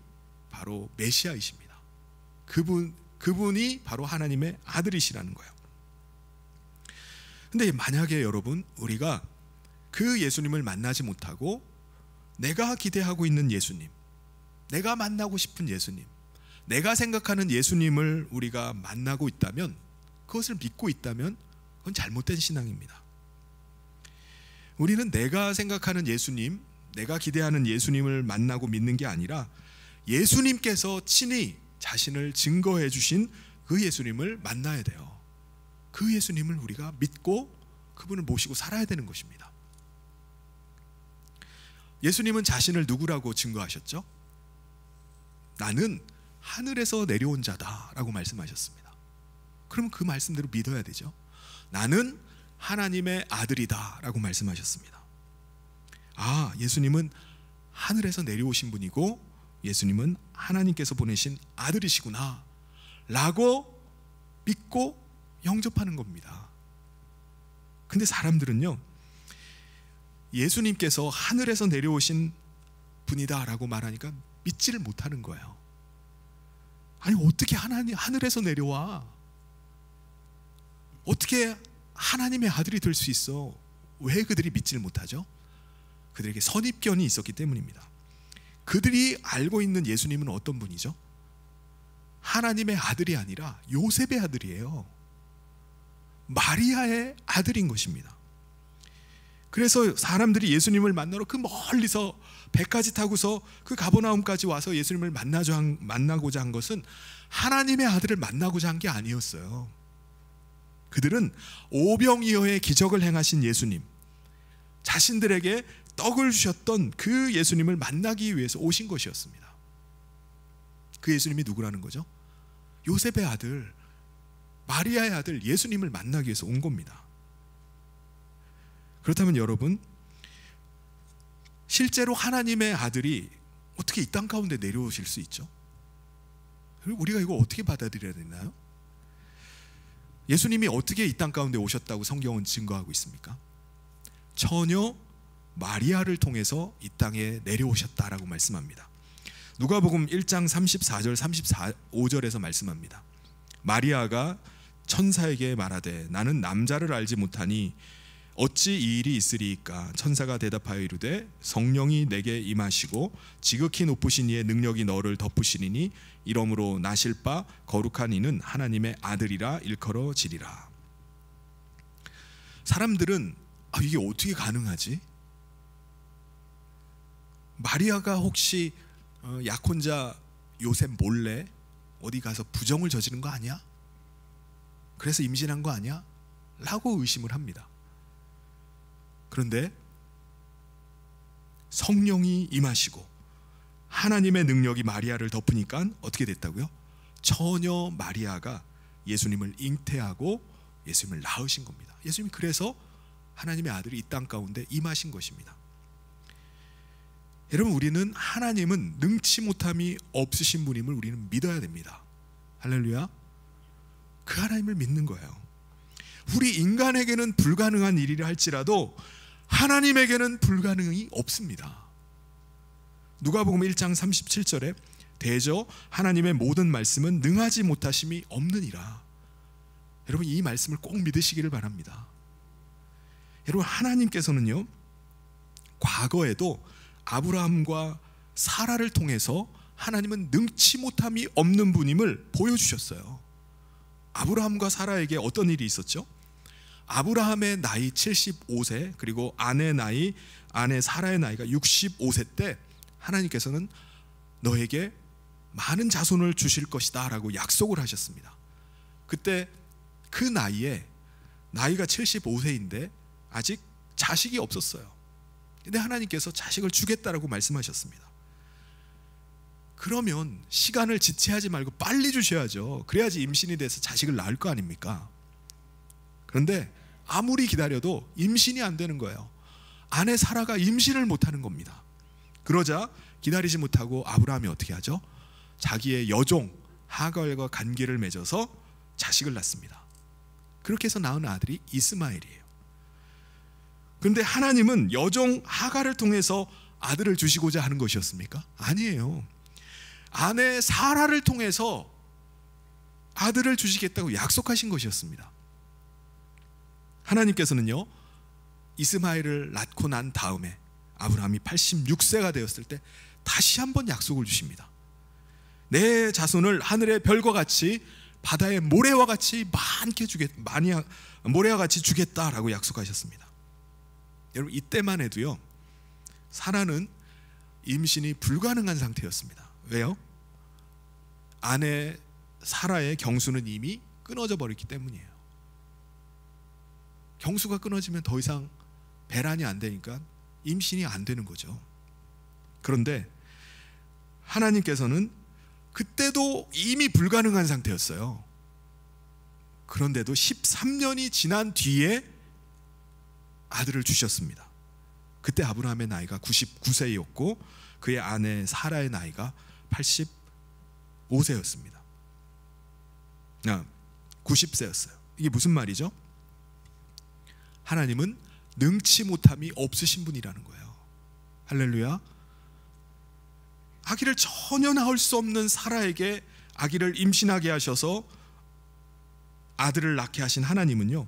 바로 메시아이십니다. 그분이 바로 하나님의 아들이시라는 거예요. 근데 만약에 여러분, 우리가 그 예수님을 만나지 못하고 내가 기대하고 있는 예수님, 내가 만나고 싶은 예수님, 내가 생각하는 예수님을 우리가 만나고 있다면, 그것을 믿고 있다면 그건 잘못된 신앙입니다. 우리는 내가 생각하는 예수님, 내가 기대하는 예수님을 만나고 믿는 게 아니라 예수님께서 친히 자신을 증거해 주신 그 예수님을 만나야 돼요. 그 예수님을 우리가 믿고 그분을 모시고 살아야 되는 것입니다. 예수님은 자신을 누구라고 증거하셨죠? 나는 하늘에서 내려온 자다 라고 말씀하셨습니다. 그러면 그 말씀대로 믿어야 되죠. 나는 하나님의 아들이다 라고 말씀하셨습니다. 예수님은 하늘에서 내려오신 분이고 예수님은 하나님께서 보내신 아들이시구나 라고 믿고 영접하는 겁니다. 근데 사람들은요, 예수님께서 하늘에서 내려오신 분이다 라고 말하니까 믿지를 못하는 거예요. 아니, 어떻게 하늘에서 내려와? 어떻게 하나님의 아들이 될 수 있어? 왜 그들이 믿지를 못하죠? 그들에게 선입견이 있었기 때문입니다. 그들이 알고 있는 예수님은 어떤 분이죠? 하나님의 아들이 아니라 요셉의 아들이에요. 마리아의 아들인 것입니다. 그래서 사람들이 예수님을 만나러 그 멀리서 배까지 타고서 그 가버나움까지 와서 예수님을 만나고자 한 것은 하나님의 아들을 만나고자 한 게 아니었어요. 그들은 오병이어의 기적을 행하신 예수님, 자신들에게 떡을 주셨던 그 예수님을 만나기 위해서 오신 것이었습니다. 그 예수님이 누구라는 거죠? 요셉의 아들, 마리아의 아들 예수님을 만나기 위해서 온 겁니다. 그렇다면 여러분, 실제로 하나님의 아들이 어떻게 이 땅 가운데 내려오실 수 있죠? 그리고 우리가 이거 어떻게 받아들여야 되나요? 예수님이 어떻게 이 땅 가운데 오셨다고 성경은 증거하고 있습니까? 처녀 마리아를 통해서 이 땅에 내려오셨다라고 말씀합니다. 누가복음 1장 34절 35절에서 말씀합니다. 마리아가 천사에게 말하되 나는 남자를 알지 못하니 어찌 이 일이 있으리이까? 천사가 대답하여 이르되 성령이 내게 임하시고 지극히 높으신 이의 능력이 너를 덮으시리니 이러므로 나실 바 거룩한 이는 하나님의 아들이라 일컬어지리라. 사람들은 이게 어떻게 가능하지? 마리아가 혹시 약혼자 요셉 몰래 어디 가서 부정을 저지른 거 아니야? 그래서 임신한 거 아니야? 라고 의심을 합니다. 그런데 성령이 임하시고 하나님의 능력이 마리아를 덮으니까 어떻게 됐다고요? 처녀 마리아가 예수님을 잉태하고 예수님을 낳으신 겁니다. 예수님이 그래서 하나님의 아들이 이 땅 가운데 임하신 것입니다. 여러분, 우리는 하나님은 능치 못함이 없으신 분임을 우리는 믿어야 됩니다. 할렐루야. 그 하나님을 믿는 거예요. 우리 인간에게는 불가능한 일이라 할지라도 하나님에게는 불가능이 없습니다. 누가복음 1장 37절에 대저 하나님의 모든 말씀은 능하지 못하심이 없느니라. 여러분, 이 말씀을 꼭 믿으시기를 바랍니다. 여러분, 하나님께서는요, 과거에도 아브라함과 사라를 통해서 하나님은 능치 못함이 없는 분임을 보여주셨어요. 아브라함과 사라에게 어떤 일이 있었죠? 아브라함의 나이 75세, 그리고 아내 사라의 나이가 65세 때 하나님께서는 너에게 많은 자손을 주실 것이다 라고 약속을 하셨습니다. 그때 그 나이에, 나이가 75세인데 아직 자식이 없었어요. 근데 하나님께서 자식을 주겠다라고 말씀하셨습니다. 그러면 시간을 지체하지 말고 빨리 주셔야죠. 그래야지 임신이 돼서 자식을 낳을 거 아닙니까? 그런데 아무리 기다려도 임신이 안 되는 거예요. 아내 사라가 임신을 못하는 겁니다. 그러자 기다리지 못하고 아브라함이 어떻게 하죠? 자기의 여종 하갈과 관계를 맺어서 자식을 낳습니다. 그렇게 해서 낳은 아들이 이스마엘이에요. 그런데 하나님은 여종 하갈을 통해서 아들을 주시고자 하는 것이었습니까? 아니에요. 아내 사라를 통해서 아들을 주시겠다고 약속하신 것이었습니다. 하나님께서는요, 이스마엘을 낳고 난 다음에 아브라함이 86세가 되었을 때 다시 한번 약속을 주십니다. 내 자손을 하늘의 별과 같이 바다의 모래와 같이 모래와 같이 주겠다라고 약속하셨습니다. 여러분, 이때만 해도요, 사라는 임신이 불가능한 상태였습니다. 왜요? 아내 사라의 경수는 이미 끊어져 버렸기 때문이에요. 경수가 끊어지면 더 이상 배란이 안 되니까 임신이 안 되는 거죠. 그런데 하나님께서는 그때도 이미 불가능한 상태였어요. 그런데도 13년이 지난 뒤에 아들을 주셨습니다. 그때 아브라함의 나이가 99세였고 그의 아내 사라의 나이가 85세였습니다. 90세였어요. 이게 무슨 말이죠? 하나님은 능치 못함이 없으신 분이라는 거예요. 할렐루야. 아기를 전혀 낳을 수 없는 사라에게 아기를 임신하게 하셔서 아들을 낳게 하신 하나님은요,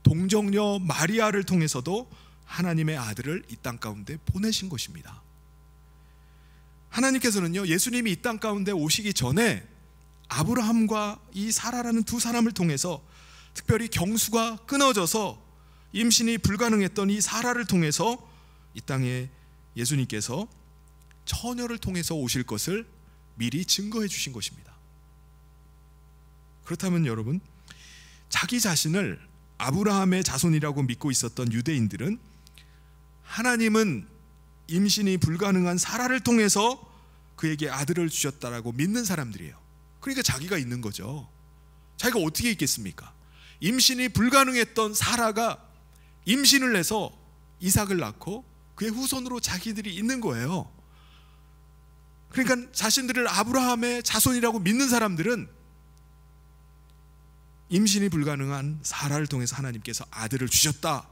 동정녀 마리아를 통해서도 하나님의 아들을 이 땅 가운데 보내신 것입니다. 하나님께서는요, 예수님이 이 땅 가운데 오시기 전에 아브라함과 이 사라라는 두 사람을 통해서, 특별히 경수가 끊어져서 임신이 불가능했던 이 사라를 통해서 이 땅에 예수님께서 처녀를 통해서 오실 것을 미리 증거해 주신 것입니다. 그렇다면 여러분, 자기 자신을 아브라함의 자손이라고 믿고 있었던 유대인들은 하나님은 임신이 불가능한 사라를 통해서 그에게 아들을 주셨다라고 믿는 사람들이에요. 그러니까 자기가 있는 거죠. 자기가 어떻게 있겠습니까? 임신이 불가능했던 사라가 임신을 해서 이삭을 낳고 그의 후손으로 자기들이 있는 거예요. 그러니까 자신들을 아브라함의 자손이라고 믿는 사람들은 임신이 불가능한 사라를 통해서 하나님께서 아들을 주셨다,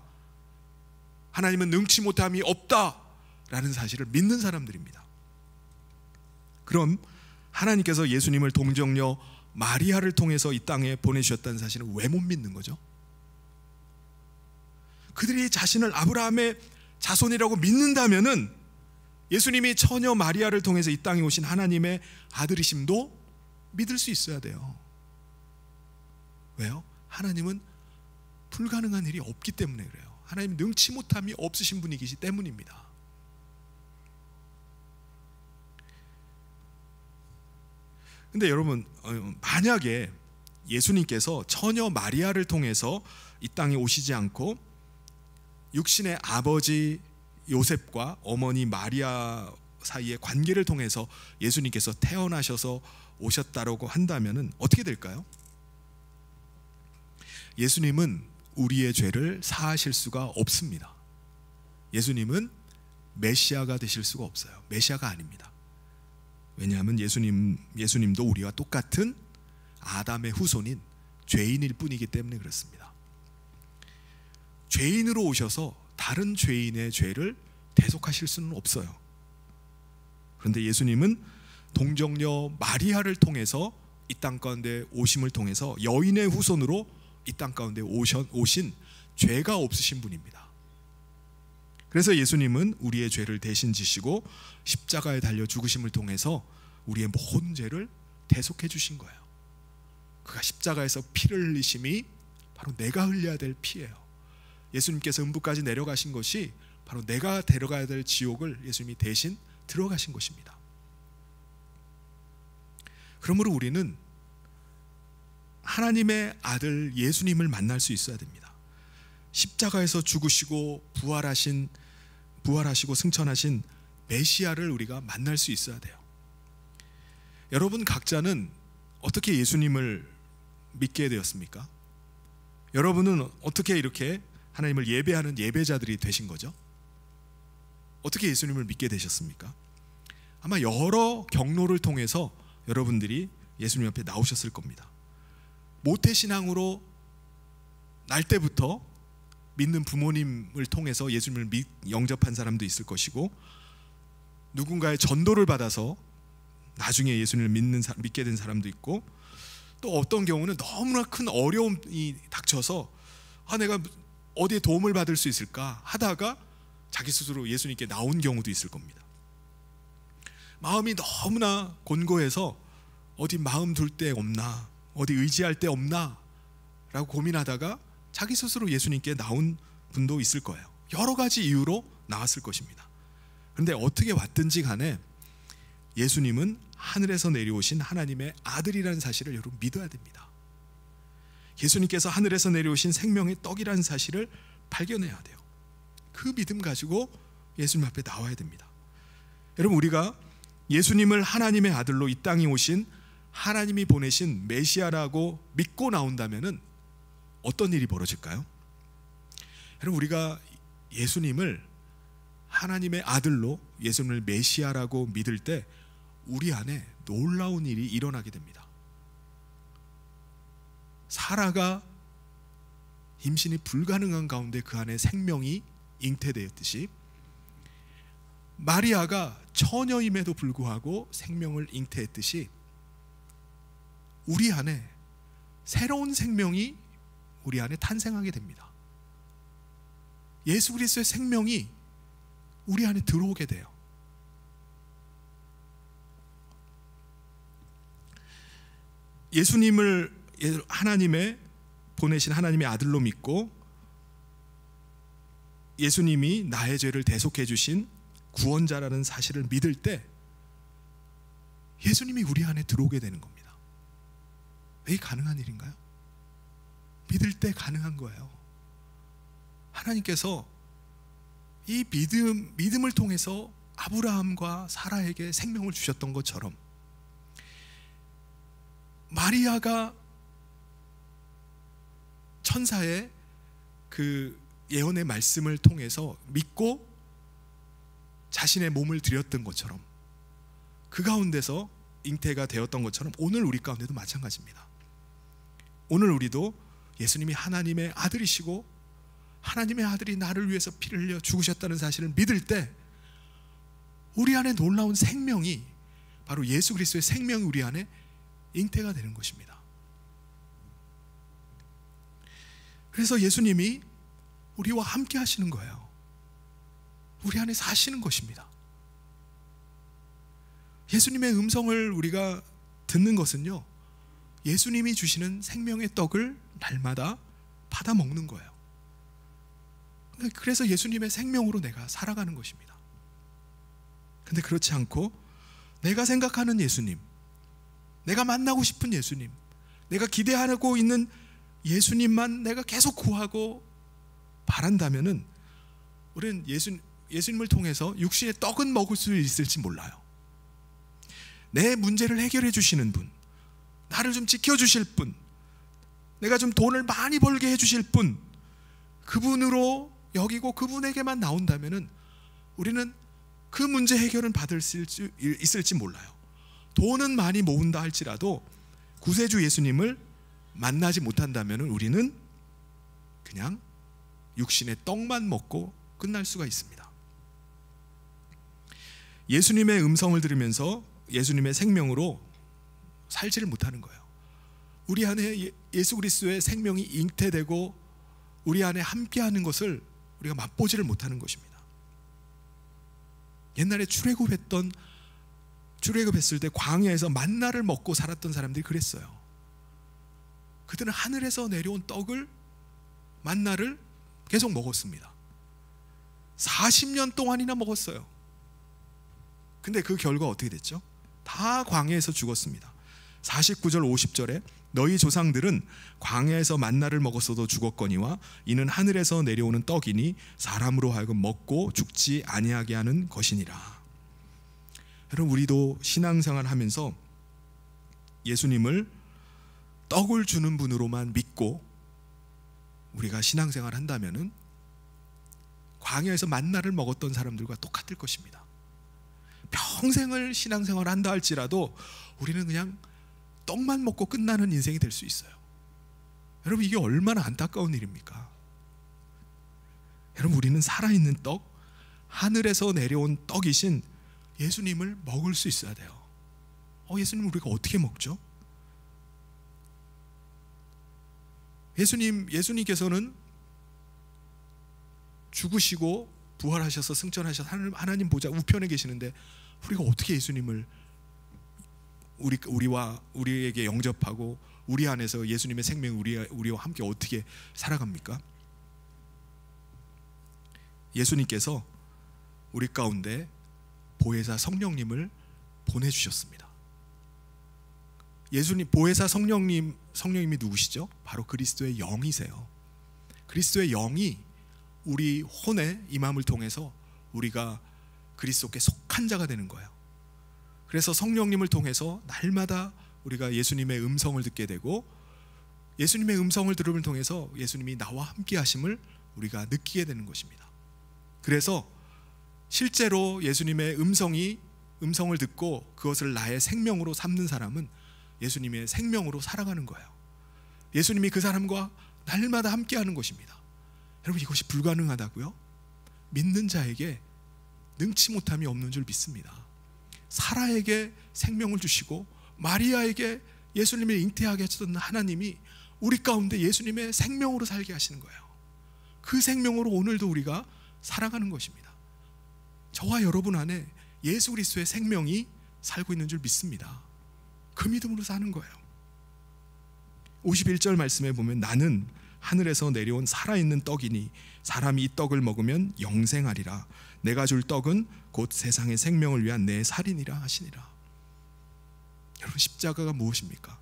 하나님은 능치 못함이 없다 라는 사실을 믿는 사람들입니다. 그럼 하나님께서 예수님을 동정녀 마리아를 통해서 이 땅에 보내주셨다는 사실을 왜 못 믿는 거죠? 그들이 자신을 아브라함의 자손이라고 믿는다면은 예수님이 처녀 마리아를 통해서 이 땅에 오신 하나님의 아들이심도 믿을 수 있어야 돼요. 왜요? 하나님은 불가능한 일이 없기 때문에 그래요. 하나님 능치 못함이 없으신 분이기 때문입니다. 근데 여러분, 만약에 예수님께서 처녀 마리아를 통해서 이 땅에 오시지 않고 육신의 아버지 요셉과 어머니 마리아 사이의 관계를 통해서 예수님께서 태어나셔서 오셨다라고 한다면 어떻게 될까요? 예수님은 우리의 죄를 사하실 수가 없습니다. 예수님은 메시아가 되실 수가 없어요. 메시아가 아닙니다. 왜냐하면 예수님도 우리와 똑같은 아담의 후손인 죄인일 뿐이기 때문에 그렇습니다. 죄인으로 오셔서 다른 죄인의 죄를 대속하실 수는 없어요. 그런데 예수님은 동정녀 마리아를 통해서 이 땅 가운데 오심을 통해서 여인의 후손으로 이 땅 가운데 오신 죄가 없으신 분입니다. 그래서 예수님은 우리의 죄를 대신 지시고 십자가에 달려 죽으심을 통해서 우리의 모든 죄를 대속해 주신 거예요. 그가 십자가에서 피를 흘리심이 바로 내가 흘려야 될 피예요. 예수님께서 음부까지 내려가신 것이 바로 내가 데려가야 될 지옥을 예수님이 대신 들어가신 것입니다. 그러므로 우리는 하나님의 아들 예수님을 만날 수 있어야 됩니다. 십자가에서 죽으시고 부활하시고 승천하신 메시아를 우리가 만날 수 있어야 돼요. 여러분 각자는 어떻게 예수님을 믿게 되었습니까? 여러분은 어떻게 이렇게 하나님을 예배하는 예배자들이 되신 거죠? 어떻게 예수님을 믿게 되셨습니까? 아마 여러 경로를 통해서 여러분들이 예수님 앞에 나오셨을 겁니다. 모태신앙으로 날 때부터 믿는 부모님을 통해서 예수님을 영접한 사람도 있을 것이고, 누군가의 전도를 받아서 나중에 예수님을 믿게 된 사람도 있고, 또 어떤 경우는 너무나 큰 어려움이 닥쳐서 내가 어디에 도움을 받을 수 있을까 하다가 자기 스스로 예수님께 나온 경우도 있을 겁니다. 마음이 너무나 곤고해서 어디 마음 둘 데 없나, 어디 의지할 데 없나 라고 고민하다가 자기 스스로 예수님께 나온 분도 있을 거예요. 여러 가지 이유로 나왔을 것입니다. 그런데 어떻게 왔든지 간에 예수님은 하늘에서 내려오신 하나님의 아들이라는 사실을 여러분 믿어야 됩니다. 예수님께서 하늘에서 내려오신 생명의 떡이라는 사실을 발견해야 돼요. 그 믿음 가지고 예수님 앞에 나와야 됩니다. 여러분, 우리가 예수님을 하나님의 아들로 이 땅에 오신 하나님이 보내신 메시아라고 믿고 나온다면은 어떤 일이 벌어질까요? 여러분, 우리가 예수님을 하나님의 아들로, 예수님을 메시아라고 믿을 때 우리 안에 놀라운 일이 일어나게 됩니다. 사라가 임신이 불가능한 가운데 그 안에 생명이 잉태되었듯이, 마리아가 처녀임에도 불구하고 생명을 잉태했듯이 우리 안에 새로운 생명이 우리 안에 탄생하게 됩니다. 예수 그리스도의 생명이 우리 안에 들어오게 돼요. 예수님을 하나님의 보내신 하나님의 아들로 믿고 예수님이 나의 죄를 대속해 주신 구원자라는 사실을 믿을 때 예수님이 우리 안에 들어오게 되는 겁니다. 이게 가능한 일인가요? 믿을 때 가능한 거예요. 하나님께서 이 믿음을 통해서 아브라함과 사라에게 생명을 주셨던 것처럼 마리아가 천사의 그 예언의 말씀을 통해서 믿고 자신의 몸을 드렸던 것처럼, 그 가운데서 잉태가 되었던 것처럼 오늘 우리 가운데도 마찬가지입니다. 오늘 우리도 예수님이 하나님의 아들이시고 하나님의 아들이 나를 위해서 피를 흘려 죽으셨다는 사실을 믿을 때 우리 안에 놀라운 생명이, 바로 예수 그리스도의 생명이 우리 안에 잉태가 되는 것입니다. 그래서 예수님이 우리와 함께 하시는 거예요. 우리 안에 사시는 것입니다. 예수님의 음성을 우리가 듣는 것은요, 예수님이 주시는 생명의 떡을 날마다 받아 먹는 거예요. 그래서 예수님의 생명으로 내가 살아가는 것입니다. 근데 그렇지 않고 내가 생각하는 예수님, 내가 만나고 싶은 예수님, 내가 기대하고 있는 예수님만 내가 계속 구하고 바란다면은 우리는 예수님을 통해서 육신의 떡은 먹을 수 있을지 몰라요. 내 문제를 해결해 주시는 분, 나를 좀 지켜주실 분, 내가 좀 돈을 많이 벌게 해주실 분, 그분으로 여기고 그분에게만 나온다면은 우리는 그 문제 해결은 받을 수 있을지 몰라요. 돈은 많이 모은다 할지라도 구세주 예수님을 만나지 못한다면은 우리는 그냥 육신의 떡만 먹고 끝날 수가 있습니다. 예수님의 음성을 들으면서 예수님의 생명으로 살지를 못하는 거예요. 우리 안에 예수 그리스도의 생명이 잉태되고 우리 안에 함께하는 것을 우리가 맛보지를 못하는 것입니다. 옛날에 출애굽했을 때 광야에서 만나를 먹고 살았던 사람들이 그랬어요. 그들은 하늘에서 내려온 떡을, 만나를 계속 먹었습니다. 40년 동안이나 먹었어요. 근데 그 결과 어떻게 됐죠? 다 광야에서 죽었습니다. 49절 50절에 너희 조상들은 광야에서 만나를 먹었어도 죽었거니와 이는 하늘에서 내려오는 떡이니 사람으로 하여금 먹고 죽지 아니하게 하는 것이니라. 여러분, 우리도 신앙생활 하면서 예수님을 떡을 주는 분으로만 믿고 우리가 신앙생활 한다면은 광야에서 만나를 먹었던 사람들과 똑같을 것입니다. 평생을 신앙생활 한다 할지라도 우리는 그냥 떡만 먹고 끝나는 인생이 될 수 있어요. 여러분, 이게 얼마나 안타까운 일입니까? 여러분, 우리는 살아있는 떡, 하늘에서 내려온 떡이신 예수님을 먹을 수 있어야 돼요. 예수님을 우리가 어떻게 먹죠? 예수님께서는 죽으시고 부활하셔서 승천하셔서 하나님 보좌 우편에 계시는데 우리가 어떻게 예수님을 우리에게 영접하고 우리 안에서 예수님의 생명 우리와 함께 어떻게 살아갑니까? 예수님께서 우리 가운데 보혜사 성령님을 보내주셨습니다. 보혜사 성령님이 누구시죠? 바로 그리스도의 영이세요. 그리스도의 영이 우리 혼에 임함을 통해서 우리가 그리스도께 속한 자가 되는 거예요. 그래서 성령님을 통해서 날마다 우리가 예수님의 음성을 듣게 되고 예수님의 음성을 들음을 통해서 예수님이 나와 함께 하심을 우리가 느끼게 되는 것입니다. 그래서 실제로 예수님의 음성을 듣고 그것을 나의 생명으로 삼는 사람은 예수님의 생명으로 살아가는 거예요. 예수님이 그 사람과 날마다 함께하는 것입니다. 여러분, 이것이 불가능하다고요? 믿는 자에게 능치 못함이 없는 줄 믿습니다. 사라에게 생명을 주시고 마리아에게 예수님을 잉태하게 하셨던 하나님이 우리 가운데 예수님의 생명으로 살게 하시는 거예요. 그 생명으로 오늘도 우리가 살아가는 것입니다. 저와 여러분 안에 예수 그리스도의 생명이 살고 있는 줄 믿습니다. 그 믿음으로 사는 거예요. 51절 말씀에 보면 나는 하늘에서 내려온 살아있는 떡이니 사람이 이 떡을 먹으면 영생하리라. 내가 줄 떡은 곧 세상의 생명을 위한 내 살이니라 하시니라. 여러분, 십자가가 무엇입니까?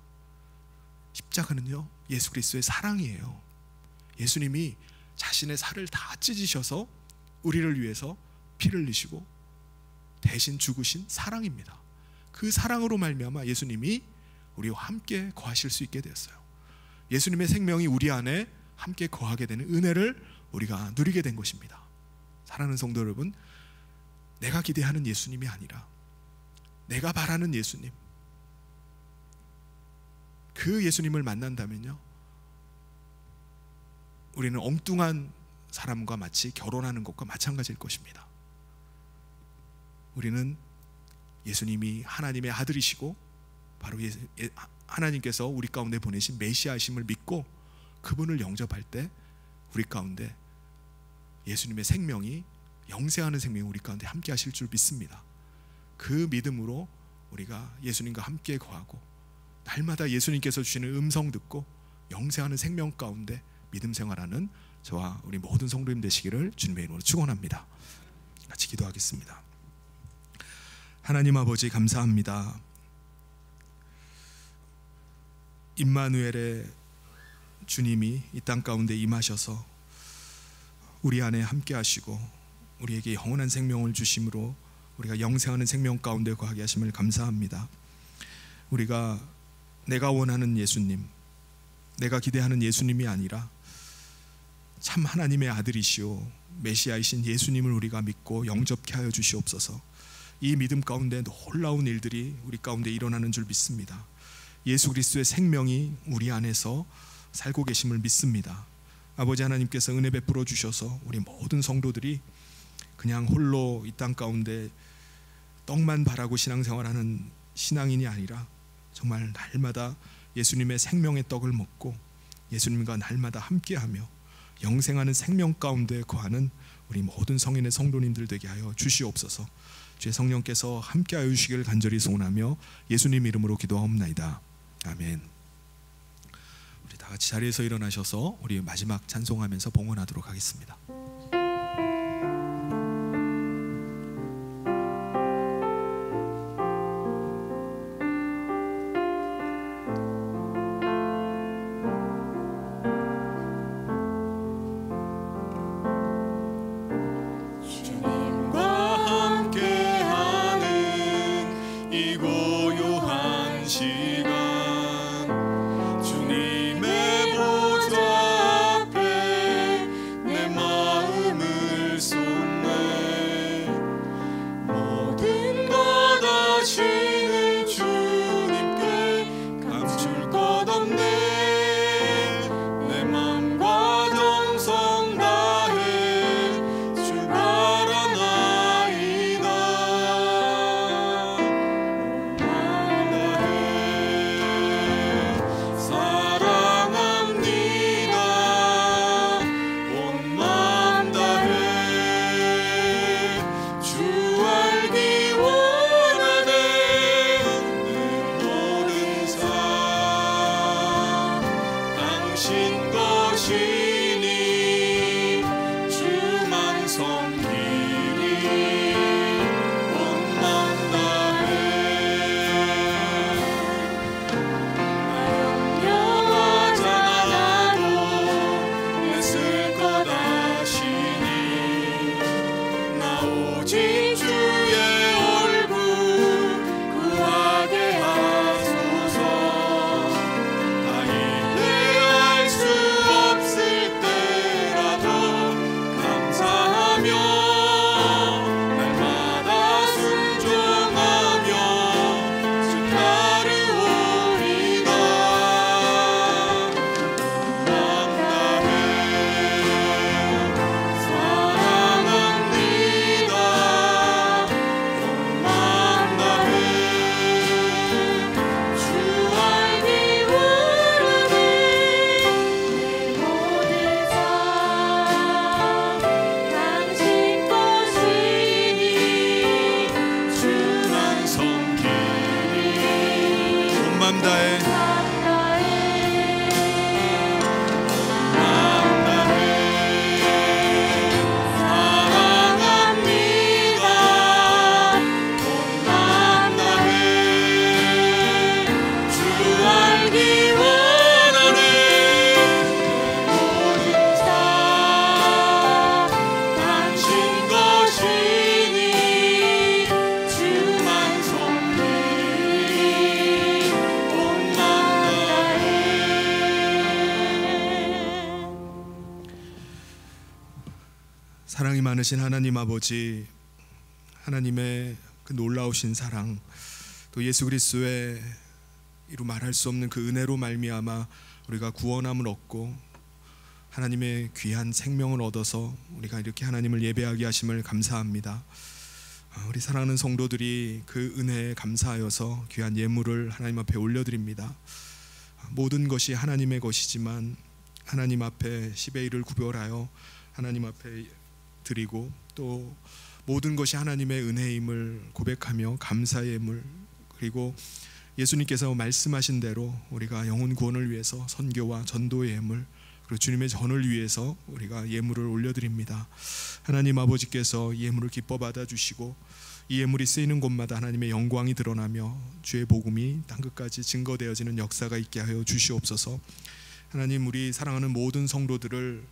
십자가는요, 예수 그리스도의 사랑이에요. 예수님이 자신의 살을 다 찢으셔서 우리를 위해서 피를 흘리시고 대신 죽으신 사랑입니다. 그 사랑으로 말미암아 예수님이 우리와 함께 거하실 수 있게 되었어요. 예수님의 생명이 우리 안에 함께 거하게 되는 은혜를 우리가 누리게 된 것입니다. 사랑하는 성도 여러분, 내가 기대하는 예수님이 아니라 내가 바라는 예수님, 그 예수님을 만난다면요, 우리는 엉뚱한 사람과 마치 결혼하는 것과 마찬가지일 것입니다. 우리는 예수님이 하나님의 아들이시고 바로 하나님께서 우리 가운데 보내신 메시아이심을 믿고 그분을 영접할 때 우리 가운데 예수님의 생명이, 영생하는 생명이 우리 가운데 함께 하실 줄 믿습니다. 그 믿음으로 우리가 예수님과 함께 거하고 날마다 예수님께서 주시는 음성 듣고 영생하는 생명 가운데 믿음 생활하는 저와 우리 모든 성도님 되시기를 주님의 이름으로 축원합니다. 같이 기도하겠습니다. 하나님 아버지, 감사합니다. 임마누엘의 주님이 이 땅 가운데 임하셔서 우리 안에 함께 하시고 우리에게 영원한 생명을 주심으로 우리가 영생하는 생명 가운데 거하게 하심을 감사합니다. 우리가 내가 원하는 예수님, 내가 기대하는 예수님이 아니라 참 하나님의 아들이시오 메시아이신 예수님을 우리가 믿고 영접케 하여 주시옵소서. 이 믿음 가운데 놀라운 일들이 우리 가운데 일어나는 줄 믿습니다. 예수 그리스도의 생명이 우리 안에서 살고 계심을 믿습니다. 아버지 하나님께서 은혜 베풀어 주셔서 우리 모든 성도들이 그냥 홀로 이 땅 가운데 떡만 바라고 신앙생활하는 신앙인이 아니라 정말 날마다 예수님의 생명의 떡을 먹고 예수님과 날마다 함께하며 영생하는 생명 가운데 거하는 우리 모든 성인의 성도님들 되게 하여 주시옵소서. 주의 성령께서 함께하여 주시기를 간절히 소원하며 예수님 이름으로 기도하옵나이다. 아멘. 우리 다 같이 자리에서 일어나셔서 우리 마지막 찬송하면서 봉헌하도록 하겠습니다. 사랑이 많으신 하나님 아버지, 하나님의 그 놀라우신 사랑, 또 예수 그리스도의 이루 말할 수 없는 그 은혜로 말미암아 우리가 구원함을 얻고 하나님의 귀한 생명을 얻어서 우리가 이렇게 하나님을 예배하게 하심을 감사합니다. 우리 사랑하는 성도들이 그 은혜에 감사하여서 귀한 예물을 하나님 앞에 올려드립니다. 모든 것이 하나님의 것이지만 하나님 앞에 10의 1을 구별하여 하나님 앞에 드리고 또 모든 것이 하나님의 은혜임을 고백하며 감사의 예물, 그리고 예수님께서 말씀하신 대로 우리가 영혼 구원을 위해서 선교와 전도의 예물, 그리고 주님의 전을 위해서 우리가 예물을 올려드립니다. 하나님 아버지께서 예물을 기뻐 받아주시고 이 예물이 쓰이는 곳마다 하나님의 영광이 드러나며 주의 복음이 땅끝까지 증거되어지는 역사가 있게 하여 주시옵소서. 하나님, 우리 사랑하는 모든 성도들을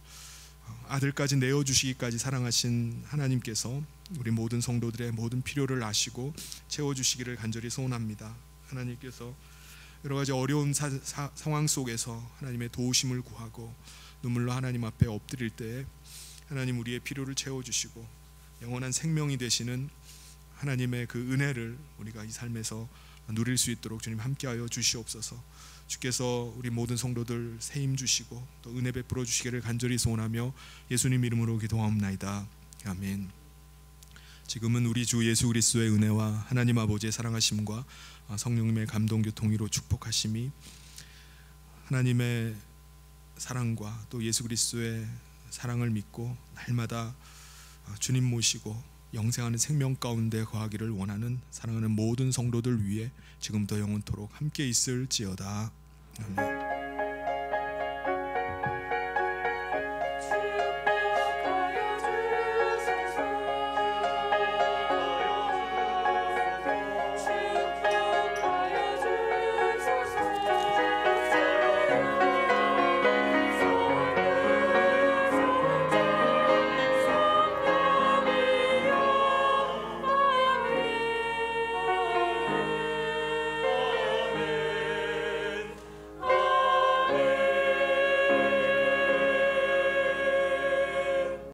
아들까지 내어주시기까지 사랑하신 하나님께서 우리 모든 성도들의 모든 필요를 아시고 채워주시기를 간절히 소원합니다. 하나님께서 여러 가지 어려운 상황 속에서 하나님의 도우심을 구하고 눈물로 하나님 앞에 엎드릴 때에 하나님 우리의 필요를 채워주시고 영원한 생명이 되시는 하나님의 그 은혜를 우리가 이 삶에서 누릴 수 있도록 주님 함께하여 주시옵소서. 주께서 우리 모든 성도들 새 힘 주시고 또 은혜 베풀어 주시기를 간절히 소원하며 예수님 이름으로 기도하옵나이다. 아멘. 지금은 우리 주 예수 그리스도의 은혜와 하나님 아버지의 사랑하심과 성령님의 감동 교통으로 축복하심이 하나님의 사랑과 또 예수 그리스도의 사랑을 믿고 날마다 주님 모시고 영생하는 생명 가운데 거하기를 원하는 사랑하는 모든 성도들 위해 지금부터 영원토록 함께 있을지어다. 아멘.